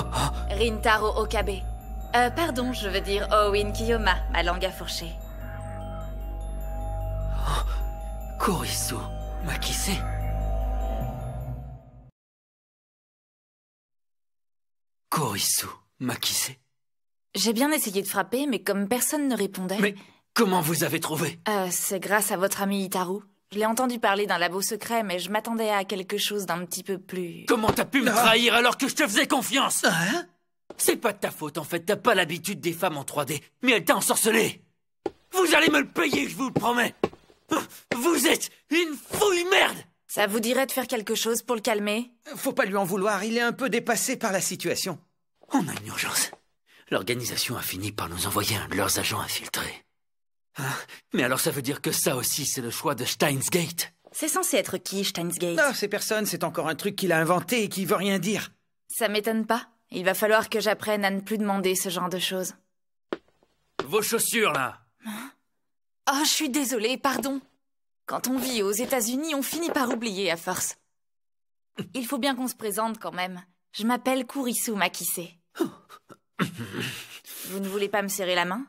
Rintaro Okabe. Pardon, je veux dire Owin Kiyoma, ma langue à fourcher. Kurisu Makise. Kurisu Makise. J'ai bien essayé de frapper, mais comme personne ne répondait... Mais comment vous avez trouvé? C'est grâce à votre ami Itaru. Je l'ai entendu parler d'un labo secret, mais je m'attendais à quelque chose d'un petit peu plus... Comment t'as pu me trahir alors que je te faisais confiance? Hein? C'est pas de ta faute, en fait. T'as pas l'habitude des femmes en 3D. Mais elle t'a ensorcelé. Vous allez me le payer, je vous le promets. Vous êtes une fouille merde. Ça vous dirait de faire quelque chose pour le calmer? Faut pas lui en vouloir, il est un peu dépassé par la situation. On a une urgence. L'organisation a fini par nous envoyer un de leurs agents infiltrés. Mais alors ça veut dire que ça aussi, c'est le choix de Steins Gate? C'est censé être qui, Steins Gate? Non, c'est personne, c'est encore un truc qu'il a inventé et qui veut rien dire. Ça m'étonne pas. Il va falloir que j'apprenne à ne plus demander ce genre de choses. Vos chaussures, là! Oh, je suis désolée, pardon. Quand on vit aux États-Unis, on finit par oublier à force. Il faut bien qu'on se présente quand même. Je m'appelle Kurisu Makise. Vous ne voulez pas me serrer la main?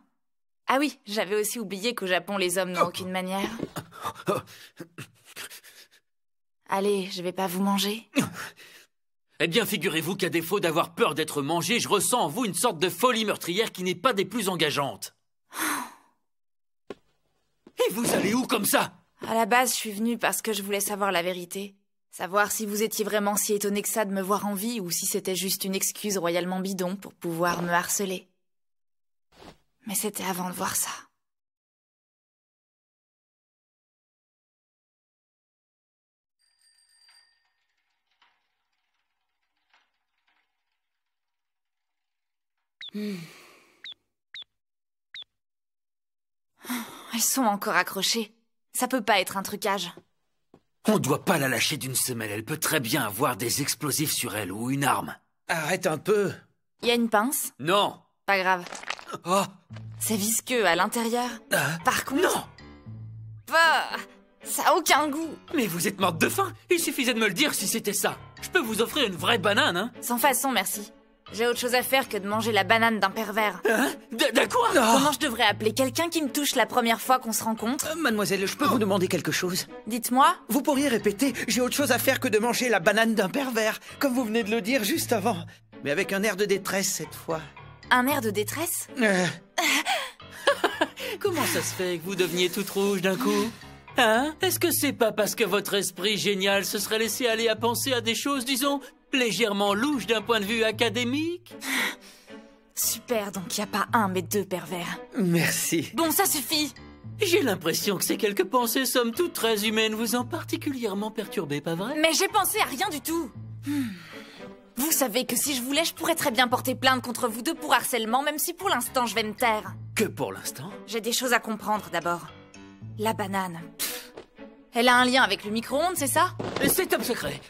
Ah oui, j'avais aussi oublié qu'au Japon, les hommes n'ont aucune manière. Allez, je vais pas vous manger. Eh bien, figurez-vous qu'à défaut d'avoir peur d'être mangé, je ressens en vous une sorte de folie meurtrière qui n'est pas des plus engageantes. Et vous allez où comme ça? À la base, je suis venue parce que je voulais savoir la vérité. Savoir si vous étiez vraiment si étonné que ça de me voir en vie ou si c'était juste une excuse royalement bidon pour pouvoir me harceler. Mais c'était avant de voir ça. Elles sont encore accrochées. Ça peut pas être un trucage. On doit pas la lâcher d'une semelle. Elle peut très bien avoir des explosifs sur elle ou une arme. Arrête un peu. Y a une pince? Non. Pas grave. Oh. C'est visqueux à l'intérieur. Par contre... Non. Bah, ça a aucun goût. Mais vous êtes morte de faim. Il suffisait de me le dire si c'était ça. Je peux vous offrir une vraie banane, hein? Sans façon, merci. J'ai autre chose à faire que de manger la banane d'un pervers. Hein? De quoi? Comment je devrais appeler quelqu'un qui me touche la première fois qu'on se rencontre? Mademoiselle, je peux vous demander quelque chose? Dites-moi. Vous pourriez répéter « J'ai autre chose à faire que de manger la banane d'un pervers », comme vous venez de le dire juste avant. Mais avec un air de détresse cette fois. Un air de détresse? Comment ça se fait que vous deveniez toute rouge d'un coup? Hein? Est-ce que c'est pas parce que votre esprit génial se serait laissé aller à penser à des choses, disons, légèrement louches d'un point de vue académique? Super, donc y a pas un mais deux pervers. Merci. Bon, ça suffit. J'ai l'impression que ces quelques pensées, somme toute très humaines, vous ont particulièrement perturbé, pas vrai? Mais j'ai pensé à rien du tout. Vous savez que si je voulais, je pourrais très bien porter plainte contre vous deux pour harcèlement, même si pour l'instant je vais me taire. Que pour l'instant? J'ai des choses à comprendre d'abord. La banane. Elle a un lien avec le micro-ondes, c'est ça? C'est top secret.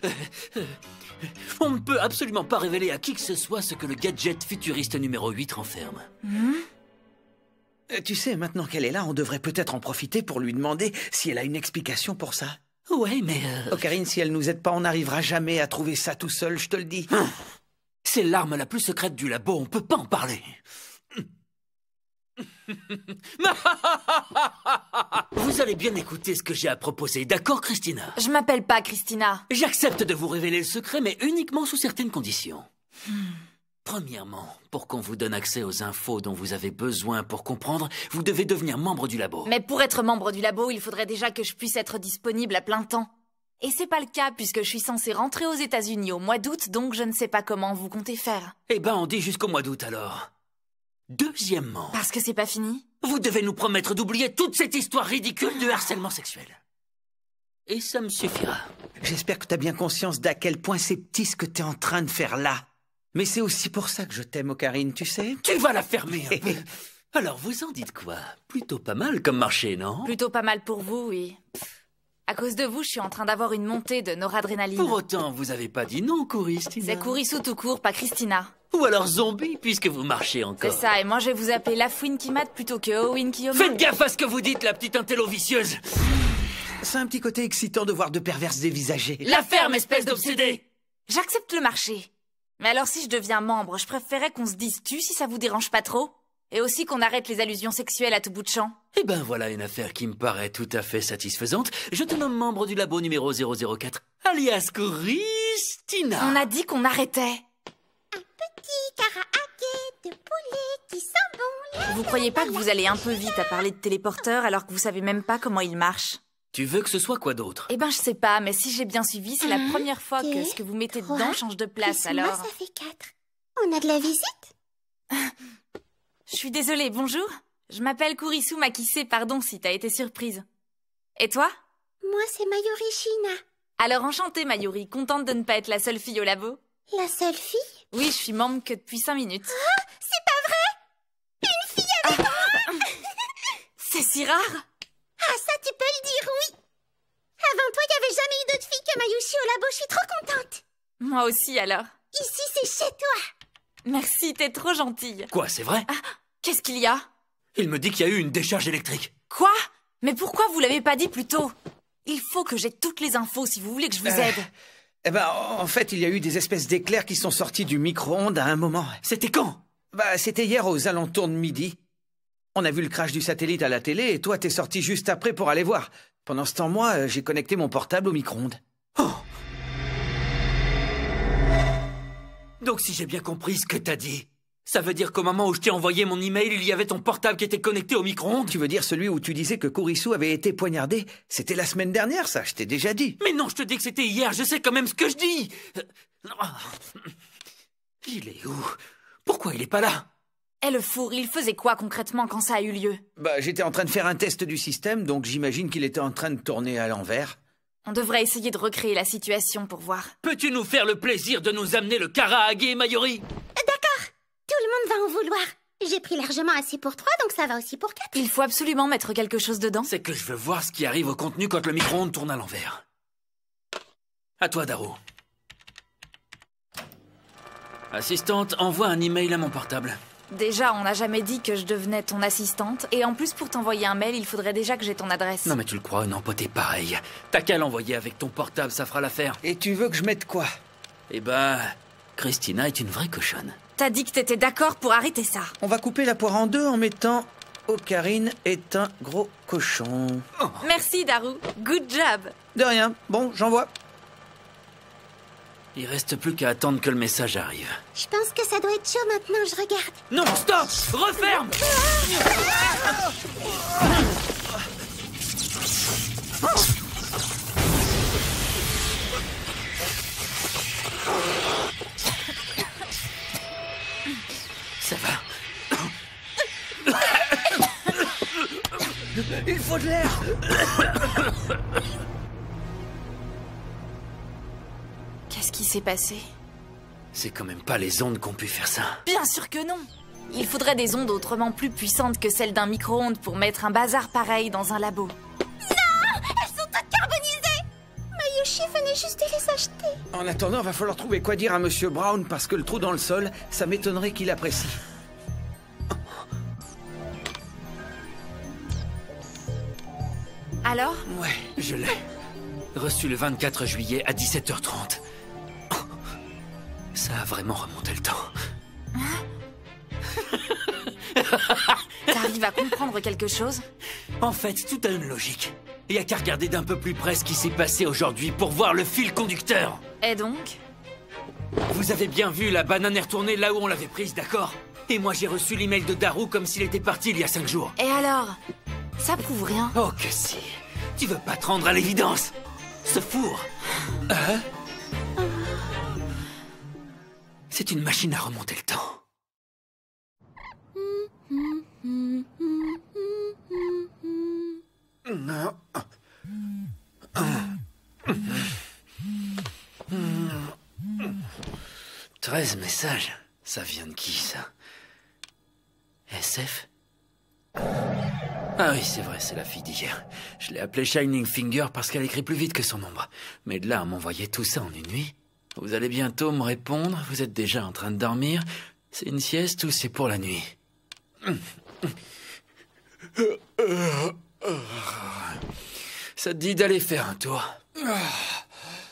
On ne peut absolument pas révéler à qui que ce soit ce que le gadget futuriste numéro 8 renferme. Tu sais, maintenant qu'elle est là, on devrait peut-être en profiter pour lui demander si elle a une explication pour ça. Ouais, mais... Ocarine, si elle nous aide pas, on n'arrivera jamais à trouver ça tout seul, je te le dis. C'est l'arme la plus secrète du labo, on peut pas en parler. Vous allez bien écouter ce que j'ai à proposer, d'accord, Christina? Je m'appelle pas Christina. J'accepte de vous révéler le secret, mais uniquement sous certaines conditions. Premièrement, pour qu'on vous donne accès aux infos dont vous avez besoin pour comprendre, vous devez devenir membre du labo. Mais pour être membre du labo, il faudrait déjà que je puisse être disponible à plein temps. Et c'est pas le cas puisque je suis censée rentrer aux États-Unis au mois d'août, donc je ne sais pas comment vous comptez faire. Eh ben, on dit jusqu'au mois d'août alors. Deuxièmement... Parce que c'est pas fini? Vous devez nous promettre d'oublier toute cette histoire ridicule de harcèlement sexuel. Et ça me suffira. J'espère que t'as bien conscience d'à quel point c'est petit ce que t'es en train de faire là. Mais c'est aussi pour ça que je t'aime, Ocarine, tu sais. Tu vas la fermer un peu. Alors, vous en dites quoi? Plutôt pas mal comme marché, non? Plutôt pas mal pour vous, oui. À cause de vous, je suis en train d'avoir une montée de noradrénaline. Pour autant, vous avez pas dit non, Christina. C'est Kurisu tout court, pas Christina. Ou alors zombie, puisque vous marchez encore. C'est ça, et moi je vais vous appeler Lafouine Kimat plutôt que Owen Kiyoma. Faites gaffe à ce que vous dites, la petite intello vicieuse. C'est un petit côté excitant de voir deux perverses dévisagées. La ferme, espèce d'obsédé. J'accepte le marché. Mais alors si je deviens membre, je préférerais qu'on se dise tu si ça vous dérange pas trop. Et aussi qu'on arrête les allusions sexuelles à tout bout de champ. Eh ben voilà une affaire qui me paraît tout à fait satisfaisante. Je te nomme membre du labo numéro 004, alias Christina. On a dit qu'on arrêtait. Un petit karaoké de poulet qui sent bon. Vous croyez pas que vous allez un peu vite à parler de téléporteur alors que vous savez même pas comment il marche? Tu veux que ce soit quoi d'autre? Eh ben je sais pas, mais si j'ai bien suivi, c'est la première fois que ce que vous mettez dedans change de place, alors... Moi, ça fait 4. On a de la visite? Je suis désolée, bonjour. Je m'appelle Kurisu Makise, pardon si t'as été surprise. Et toi? Moi, c'est Mayuri Shina. Alors enchantée, Mayuri, contente de ne pas être la seule fille au labo. La seule fille? Oui, je suis membre que depuis 5 minutes. Ah, c'est pas vrai? Une fille avec moi? C'est si rare. Ah, ça, tu peux le dire, oui. Avant toi, il n'y avait jamais eu d'autre fille que Mayushi au labo, je suis trop contente. Moi aussi, alors. Ici, c'est chez toi. Merci, t'es trop gentille. Quoi, c'est vrai? Ah, qu'est-ce qu'il y a? Il me dit qu'il y a eu une décharge électrique. Quoi? Mais pourquoi vous l'avez pas dit plus tôt? Il faut que j'ai toutes les infos si vous voulez que je vous aide. Eh ben, en fait, il y a eu des espèces d'éclairs qui sont sortis du micro-ondes à un moment. C'était quand? Bah, c'était hier aux alentours de midi. On a vu le crash du satellite à la télé et toi, t'es sorti juste après pour aller voir. Pendant ce temps, moi, j'ai connecté mon portable au micro-ondes. Oh! Donc si j'ai bien compris ce que t'as dit, ça veut dire qu'au moment où je t'ai envoyé mon email, il y avait ton portable qui était connecté au micro-ondes? Tu veux dire celui où tu disais que Kurisu avait été poignardé? C'était la semaine dernière, ça, je t'ai déjà dit. Mais non, je te dis que c'était hier, je sais quand même ce que je dis. Il est où? Pourquoi il est pas là? Et le four, il faisait quoi concrètement quand ça a eu lieu? Bah, j'étais en train de faire un test du système, donc j'imagine qu'il était en train de tourner à l'envers. On devrait essayer de recréer la situation pour voir. Peux-tu nous faire le plaisir de nous amener le karaage, Mayuri? D'accord. Tout le monde va en vouloir. J'ai pris largement assez pour 3, donc ça va aussi pour 4. Il faut absolument mettre quelque chose dedans. C'est que je veux voir ce qui arrive au contenu quand le micro-ondes tourne à l'envers. À toi, Daru. Assistante, envoie un email à mon portable. Déjà, on n'a jamais dit que je devenais ton assistante, et en plus, pour t'envoyer un mail, il faudrait déjà que j'ai ton adresse. Non mais tu le crois, une empotée pareille. T'as qu'à l'envoyer avec ton portable, ça fera l'affaire. Et tu veux que je mette quoi? Eh ben, Christina est une vraie cochonne. T'as dit que t'étais d'accord pour arrêter ça. On va couper la poire en deux en mettant Ocarine est un gros cochon. Oh. Merci, Daru. Good job. De rien. Bon, j'envoie. Il reste plus qu'à attendre que le message arrive. Je pense que ça doit être chaud maintenant, je regarde. Non, stop! Referme! Ça va. Il faut de l'air! Qu'est-ce qui s'est passé? C'est quand même pas les ondes qu'on pu faire ça. Bien sûr que non. Il faudrait des ondes autrement plus puissantes que celles d'un micro-ondes pour mettre un bazar pareil dans un labo. Non! Elles sont toutes carbonisées! Mayushi venait juste de les acheter. En attendant, va falloir trouver quoi dire à Monsieur Brown parce que le trou dans le sol, ça m'étonnerait qu'il apprécie. Alors? Ouais, je l'ai. Reçu le 24 juillet à 17h30. Ça a vraiment remonté le temps. T'arrives à comprendre quelque chose? En fait, tout a une logique. Il y a qu'à regarder d'un peu plus près ce qui s'est passé aujourd'hui pour voir le fil conducteur. Et donc? Vous avez bien vu, la banane est retournée là où on l'avait prise, d'accord? Et moi j'ai reçu l'email de Daru comme s'il était parti il y a 5 jours. Et alors? Ça prouve rien. Oh que si. Tu veux pas te rendre à l'évidence? Ce four... Hein? C'est une machine à remonter le temps. Non. 13 messages. Ça vient de qui, ça? SF? Ah oui, c'est vrai, c'est la fille d'hier. Je l'ai appelée Shining Finger parce qu'elle écrit plus vite que son ombre. Mais de là à m'envoyer tout ça en une nuit? Vous allez bientôt me répondre? Vous êtes déjà en train de dormir? C'est une sieste ou c'est pour la nuit? Ça te dit d'aller faire un tour?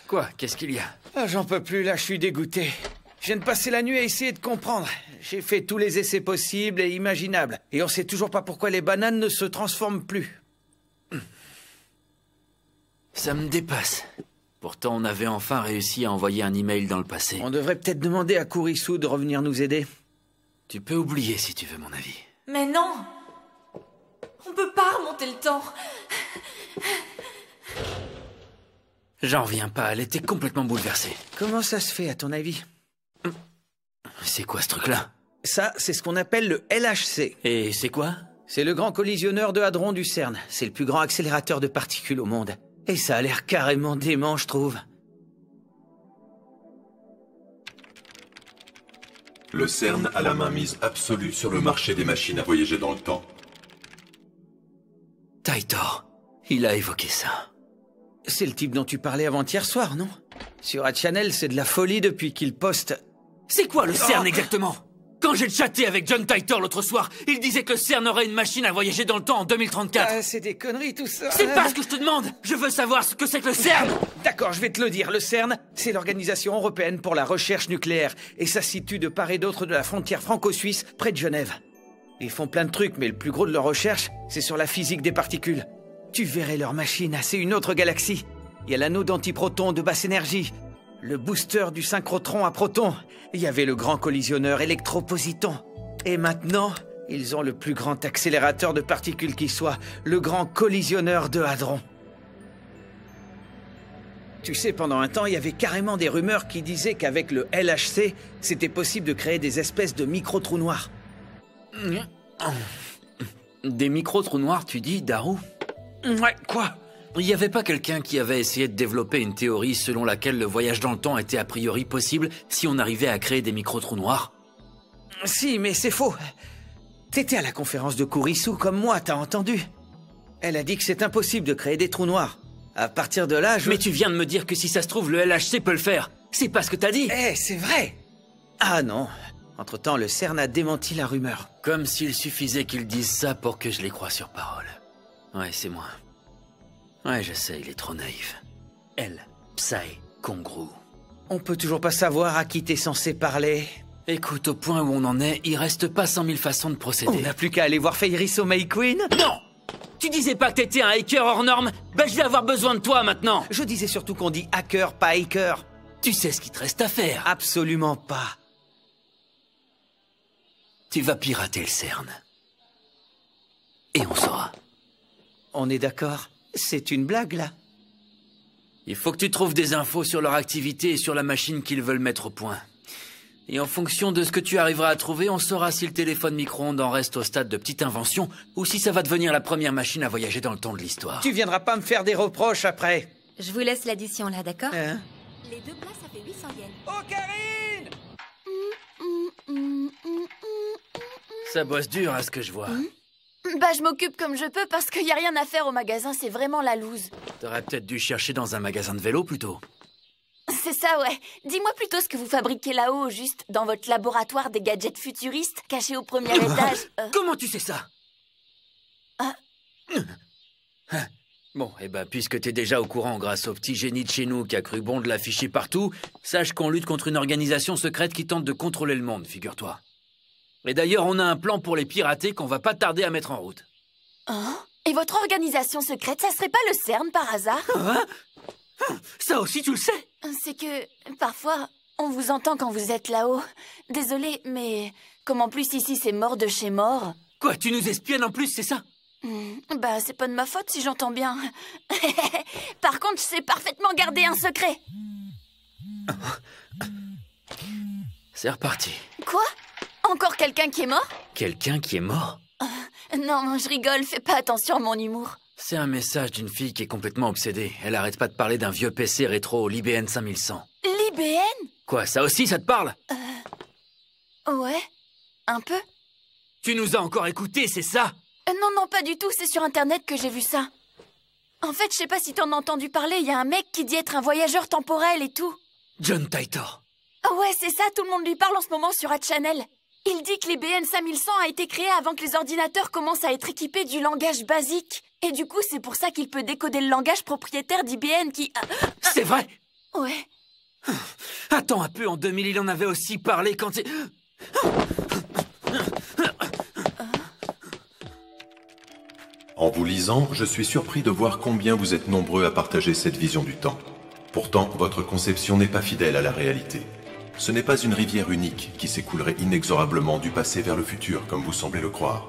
Quoi? Qu'est-ce qu'il y a? Ah, j'en peux plus, là, je suis dégoûté. Je viens de passer la nuit à essayer de comprendre. J'ai fait tous les essais possibles et imaginables. Et on sait toujours pas pourquoi les bananes ne se transforment plus. Ça me dépasse. Pourtant, on avait enfin réussi à envoyer un email dans le passé. On devrait peut-être demander à Kurisu de revenir nous aider. Tu peux oublier si tu veux mon avis. Mais non! On peut pas remonter le temps. J'en reviens pas, elle était complètement bouleversée. Comment ça se fait, à ton avis? C'est quoi ce truc-là? Ça, c'est ce qu'on appelle le LHC. Et c'est quoi? C'est le grand collisionneur de hadrons du CERN. C'est le plus grand accélérateur de particules au monde. Et ça a l'air carrément dément, je trouve. Le CERN a la mainmise absolue sur le marché des machines à voyager dans le temps. Taitor, il a évoqué ça. C'est le type dont tu parlais avant-hier soir, non? Sur A-Channel, c'est de la folie depuis qu'il poste... C'est quoi le CERN exactement? Quand j'ai chatté avec John Titor l'autre soir, il disait que le CERN aurait une machine à voyager dans le temps en 2034. Ah, c'est des conneries tout ça. C'est pas ce que je te demande. Je veux savoir ce que c'est que le CERN. D'accord, je vais te le dire. Le CERN, c'est l'Organisation européenne pour la recherche nucléaire. Et ça se situe de part et d'autre de la frontière franco-suisse, près de Genève. Ils font plein de trucs, mais le plus gros de leur recherche, c'est sur la physique des particules. Tu verrais leur machine, c'est une autre galaxie. Il y a l'anneau d'antiprotons de basse énergie, le booster du synchrotron à protons. Il y avait le grand collisionneur électropositon. Et maintenant, ils ont le plus grand accélérateur de particules qui soit, le grand collisionneur de hadrons. Tu sais, pendant un temps, il y avait carrément des rumeurs qui disaient qu'avec le LHC, c'était possible de créer des espèces de micro-trous noirs. Des micro-trous noirs, tu dis, Daru? Ouais, quoi? Il n'y avait pas quelqu'un qui avait essayé de développer une théorie selon laquelle le voyage dans le temps était a priori possible si on arrivait à créer des micro-trous noirs? Si, mais c'est faux. T'étais à la conférence de Kurisu comme moi, t'as entendu? Elle a dit que c'est impossible de créer des trous noirs. À partir de là, Mais tu viens de me dire que si ça se trouve, le LHC peut le faire. C'est pas ce que t'as dit. Eh, c'est vrai! Ah non. Entre-temps, le CERN a démenti la rumeur. Comme s'il suffisait qu'ils disent ça pour que je les croie sur parole. Ouais, c'est moi. Ouais, je sais, il est trop naïf. Elle, Psy, Kongru. On peut toujours pas savoir à qui t'es censé parler. Écoute, au point où on en est, il reste pas 100 000 façons de procéder. On n'a plus qu'à aller voir Fairy May Queen. Non! Tu disais pas que t'étais un hacker hors norme? Ben, je vais avoir besoin de toi maintenant. Je disais surtout qu'on dit hacker, pas hacker. Tu sais ce qu'il te reste à faire? Absolument pas. Tu vas pirater le CERN. Et on saura. On est d'accord? C'est une blague, là? Il faut que tu trouves des infos sur leur activité et sur la machine qu'ils veulent mettre au point. Et en fonction de ce que tu arriveras à trouver, on saura si le téléphone micro-ondes en reste au stade de petite invention ou si ça va devenir la première machine à voyager dans le temps de l'histoire. Tu viendras pas me faire des reproches après. Je vous laisse l'addition là, d'accord? Hein? Les deux plats, ça fait 800 yens. Oh, Karine! Ça bosse dur à ce que je vois. Bah, je m'occupe comme je peux parce qu'il n'y a rien à faire au magasin, c'est vraiment la loose. T'aurais peut-être dû chercher dans un magasin de vélo plutôt. C'est ça, ouais. Dis-moi plutôt ce que vous fabriquez là-haut, juste dans votre laboratoire des gadgets futuristes cachés au premier étage. Comment tu sais ça? Bon, eh ben, puisque t'es déjà au courant grâce au petit génie de chez nous qui a cru bon de l'afficher partout, sache qu'on lutte contre une organisation secrète qui tente de contrôler le monde, figure-toi. Et d'ailleurs, on a un plan pour les pirater qu'on va pas tarder à mettre en route. Oh? Et votre organisation secrète, ça serait pas le CERN par hasard? Hein? Ça aussi, tu le sais? C'est que, parfois, on vous entend quand vous êtes là-haut. Désolée, mais comme en plus ici c'est mort de chez mort... Quoi, tu nous espionnes en plus, c'est ça? Bah, c'est pas de ma faute si j'entends bien. Par contre, je sais parfaitement garder un secret. C'est reparti. Quoi? Encore quelqu'un qui est mort? Quelqu'un qui est mort? Non, je rigole, fais pas attention à mon humour. C'est un message d'une fille qui est complètement obsédée. Elle arrête pas de parler d'un vieux PC rétro, l'IBM 5100. L'IBM? Quoi, ça aussi, ça te parle? Ouais, un peu. Tu nous as encore écoutés, c'est ça? Non, pas du tout, c'est sur Internet que j'ai vu ça. En fait, je sais pas si t'en as entendu parler, il y a un mec qui dit être un voyageur temporel et tout. John Titor. Ouais, c'est ça, tout le monde lui parle en ce moment sur Channel. Il dit que l'IBM 5100 a été créé avant que les ordinateurs commencent à être équipés du langage basique. Et du coup, c'est pour ça qu'il peut décoder le langage propriétaire d'IBM qui... C'est vrai? Ouais. Attends un peu, en 2000, il en avait aussi parlé quand il... En vous lisant, je suis surpris de voir combien vous êtes nombreux à partager cette vision du temps. Pourtant, votre conception n'est pas fidèle à la réalité. Ce n'est pas une rivière unique qui s'écoulerait inexorablement du passé vers le futur, comme vous semblez le croire.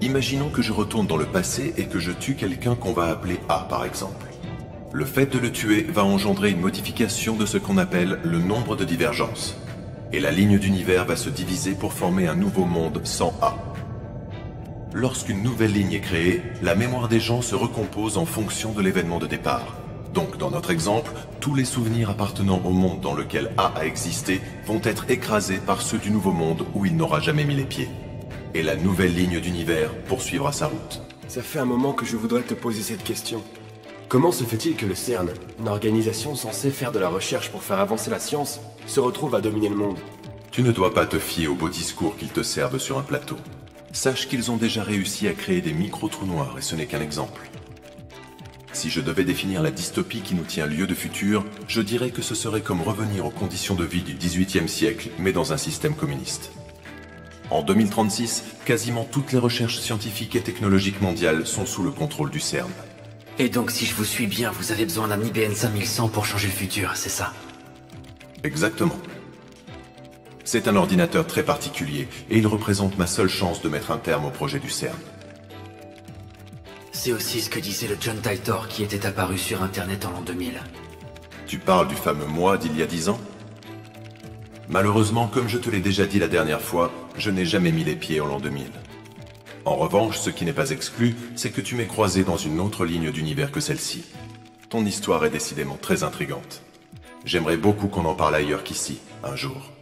Imaginons que je retourne dans le passé et que je tue quelqu'un qu'on va appeler A, par exemple. Le fait de le tuer va engendrer une modification de ce qu'on appelle le nombre de divergences. Et la ligne d'univers va se diviser pour former un nouveau monde sans A. Lorsqu'une nouvelle ligne est créée, la mémoire des gens se recompose en fonction de l'événement de départ. Donc, dans notre exemple, tous les souvenirs appartenant au monde dans lequel A a existé vont être écrasés par ceux du nouveau monde où il n'aura jamais mis les pieds. Et la nouvelle ligne d'univers poursuivra sa route. Ça fait un moment que je voudrais te poser cette question. Comment se fait-il que le CERN, une organisation censée faire de la recherche pour faire avancer la science, se retrouve à dominer le monde? Tu ne dois pas te fier aux beaux discours qu'ils te servent sur un plateau. Sache qu'ils ont déjà réussi à créer des micro-trous noirs et ce n'est qu'un exemple. Si je devais définir la dystopie qui nous tient lieu de futur, je dirais que ce serait comme revenir aux conditions de vie du XVIIIe siècle, mais dans un système communiste. En 2036, quasiment toutes les recherches scientifiques et technologiques mondiales sont sous le contrôle du CERN. Et donc, si je vous suis bien, vous avez besoin d'un IBM 5100 pour changer le futur, c'est ça? Exactement. C'est un ordinateur très particulier, et il représente ma seule chance de mettre un terme au projet du CERN. C'est aussi ce que disait le John Titor qui était apparu sur Internet en l'an 2000. Tu parles du fameux moi d'il y a 10 ans? Malheureusement, comme je te l'ai déjà dit la dernière fois, je n'ai jamais mis les pieds en l'an 2000. En revanche, ce qui n'est pas exclu, c'est que tu m'aies croisé dans une autre ligne d'univers que celle-ci. Ton histoire est décidément très intrigante. J'aimerais beaucoup qu'on en parle ailleurs qu'ici, un jour.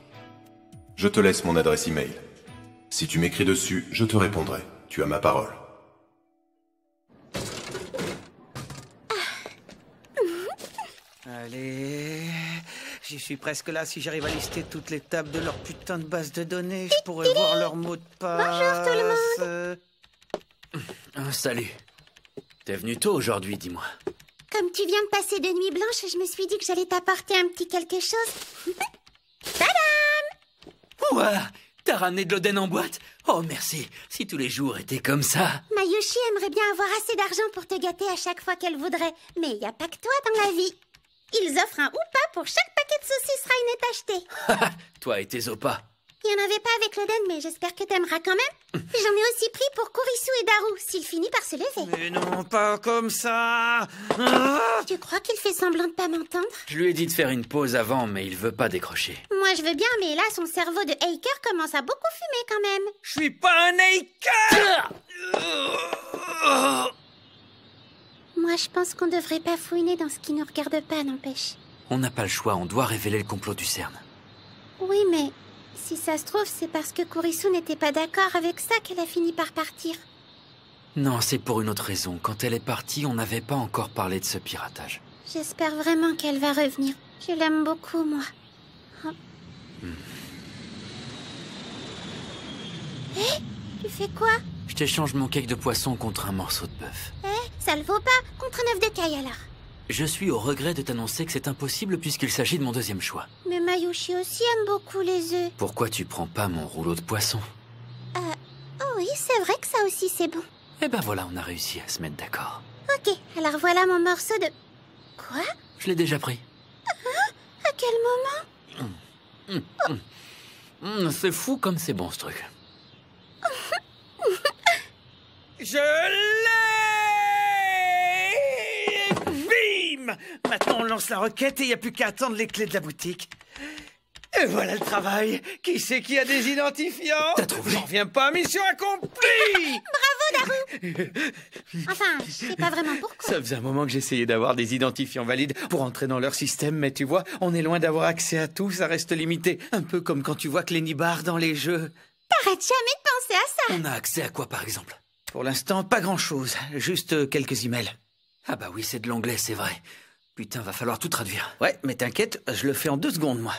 Je te laisse mon adresse email. Si tu m'écris dessus, je te répondrai. Tu as ma parole. Allez... J'y suis presque là. Si j'arrive à lister toutes les tables de leur putain de base de données, je pourrais voir leur mot de passe. Bonjour tout le monde. Salut. T'es venu tôt aujourd'hui, dis-moi. Comme tu viens de passer de nuit blanche, je me suis dit que j'allais t'apporter un petit quelque chose. Tadam! Ouah, t'as ramené de l'Oden en boîte? Oh, merci. Si tous les jours étaient comme ça. Mayushi aimerait bien avoir assez d'argent pour te gâter à chaque fois qu'elle voudrait. Mais il n'y a pas que toi dans la vie. Ils offrent un oupa pour chaque paquet de saucisses Rain acheté. Toi et tes opas. Il n'y en avait pas avec l'Oden, mais j'espère que t'aimeras quand même. J'en ai aussi pris pour Kurisu et Daru, s'il finit par se lever. Mais non, pas comme ça. Tu crois qu'il fait semblant de pas m'entendre? Je lui ai dit de faire une pause avant, mais il veut pas décrocher. Moi, je veux bien, mais là, son cerveau de hacker commence à beaucoup fumer quand même. Je suis pas un hacker. Moi, je pense qu'on devrait pas fouiner dans ce qui nous regarde pas, n'empêche. On n'a pas le choix, on doit révéler le complot du CERN. Oui, mais si ça se trouve, c'est parce que Kurisu n'était pas d'accord avec ça qu'elle a fini par partir. Non, c'est pour une autre raison. Quand elle est partie, on n'avait pas encore parlé de ce piratage. J'espère vraiment qu'elle va revenir. Je l'aime beaucoup, moi. Oh. Hé, tu fais quoi? Je t'échange mon cake de poisson contre un morceau de bœuf. Ça le vaut pas. Contre un œuf de caille, alors. Je suis au regret de t'annoncer que c'est impossible puisqu'il s'agit de mon deuxième choix. Mais Mayushi aussi aime beaucoup les œufs. Pourquoi tu prends pas mon rouleau de poisson? Oh oui, c'est vrai que ça aussi c'est bon. Eh ben voilà, on a réussi à se mettre d'accord. Ok, alors voilà mon morceau de... Quoi? Je l'ai déjà pris. À quel moment? C'est fou comme c'est bon ce truc. Je l'ai! Bim! Maintenant, on lance la requête et il n'y a plus qu'à attendre les clés de la boutique. Et voilà le travail. Qui c'est qui a des identifiants? T'as trouvé? J'en reviens pas, mission accomplie! Bravo, Daru! Enfin, je sais pas vraiment pourquoi. Ça faisait un moment que j'essayais d'avoir des identifiants valides pour entrer dans leur système, mais tu vois, on est loin d'avoir accès à tout, ça reste limité. Un peu comme quand tu vois Clenny Bar dans les jeux. T'arrêtes jamais de penser à ça! On a accès à quoi par exemple? Pour l'instant, pas grand-chose. Juste quelques emails. Ah bah oui, c'est de l'anglais, c'est vrai. Putain, va falloir tout traduire. Ouais, mais t'inquiète, je le fais en 2 secondes, moi.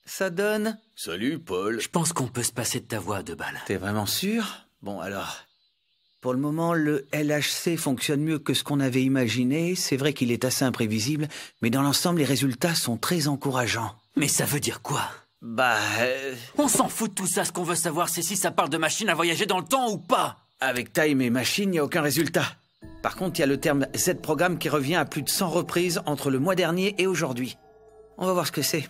Ça donne... Salut, Paul. Je pense qu'on peut se passer de ta voix à 2 balles. T'es vraiment sûr? Bon, alors... Pour le moment, le LHC fonctionne mieux que ce qu'on avait imaginé. C'est vrai qu'il est assez imprévisible, mais dans l'ensemble, les résultats sont très encourageants. Mais ça veut dire quoi? Bah... On s'en fout de tout ça, ce qu'on veut savoir, c'est si ça parle de machine à voyager dans le temps ou pas. Avec Time et Machine, il n'y a aucun résultat. Par contre, il y a le terme Z-Programme qui revient à plus de 100 reprises entre le mois dernier et aujourd'hui. On va voir ce que c'est.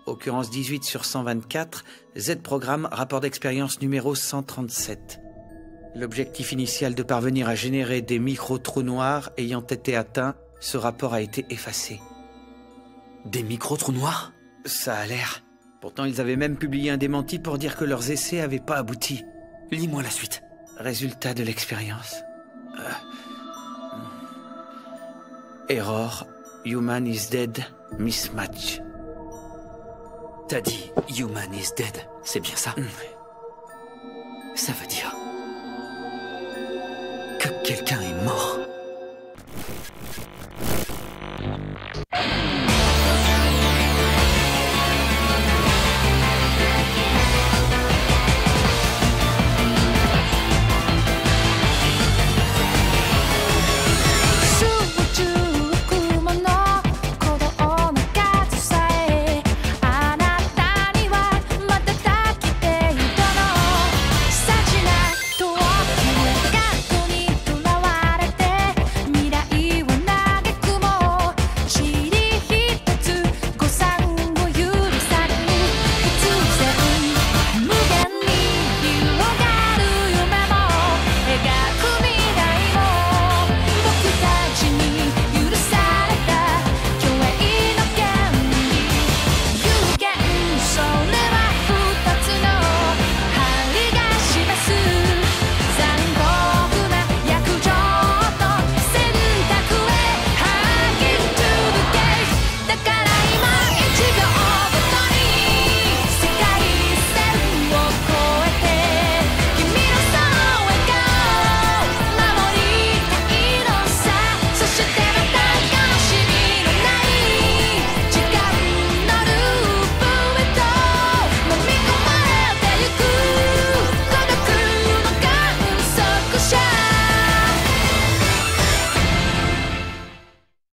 Occurrence 18 sur 124, Z-Programme, rapport d'expérience numéro 137. L'objectif initial de parvenir à générer des micro-trous noirs ayant été atteint, ce rapport a été effacé. Des micro-trous noirs? Ça a l'air. Pourtant, ils avaient même publié un démenti pour dire que leurs essais n'avaient pas abouti. Lis-moi la suite. Résultat de l'expérience. Error. Human is dead. Mismatch. T'as dit Human is dead, c'est bien ça? Ça veut dire que quelqu'un est mort.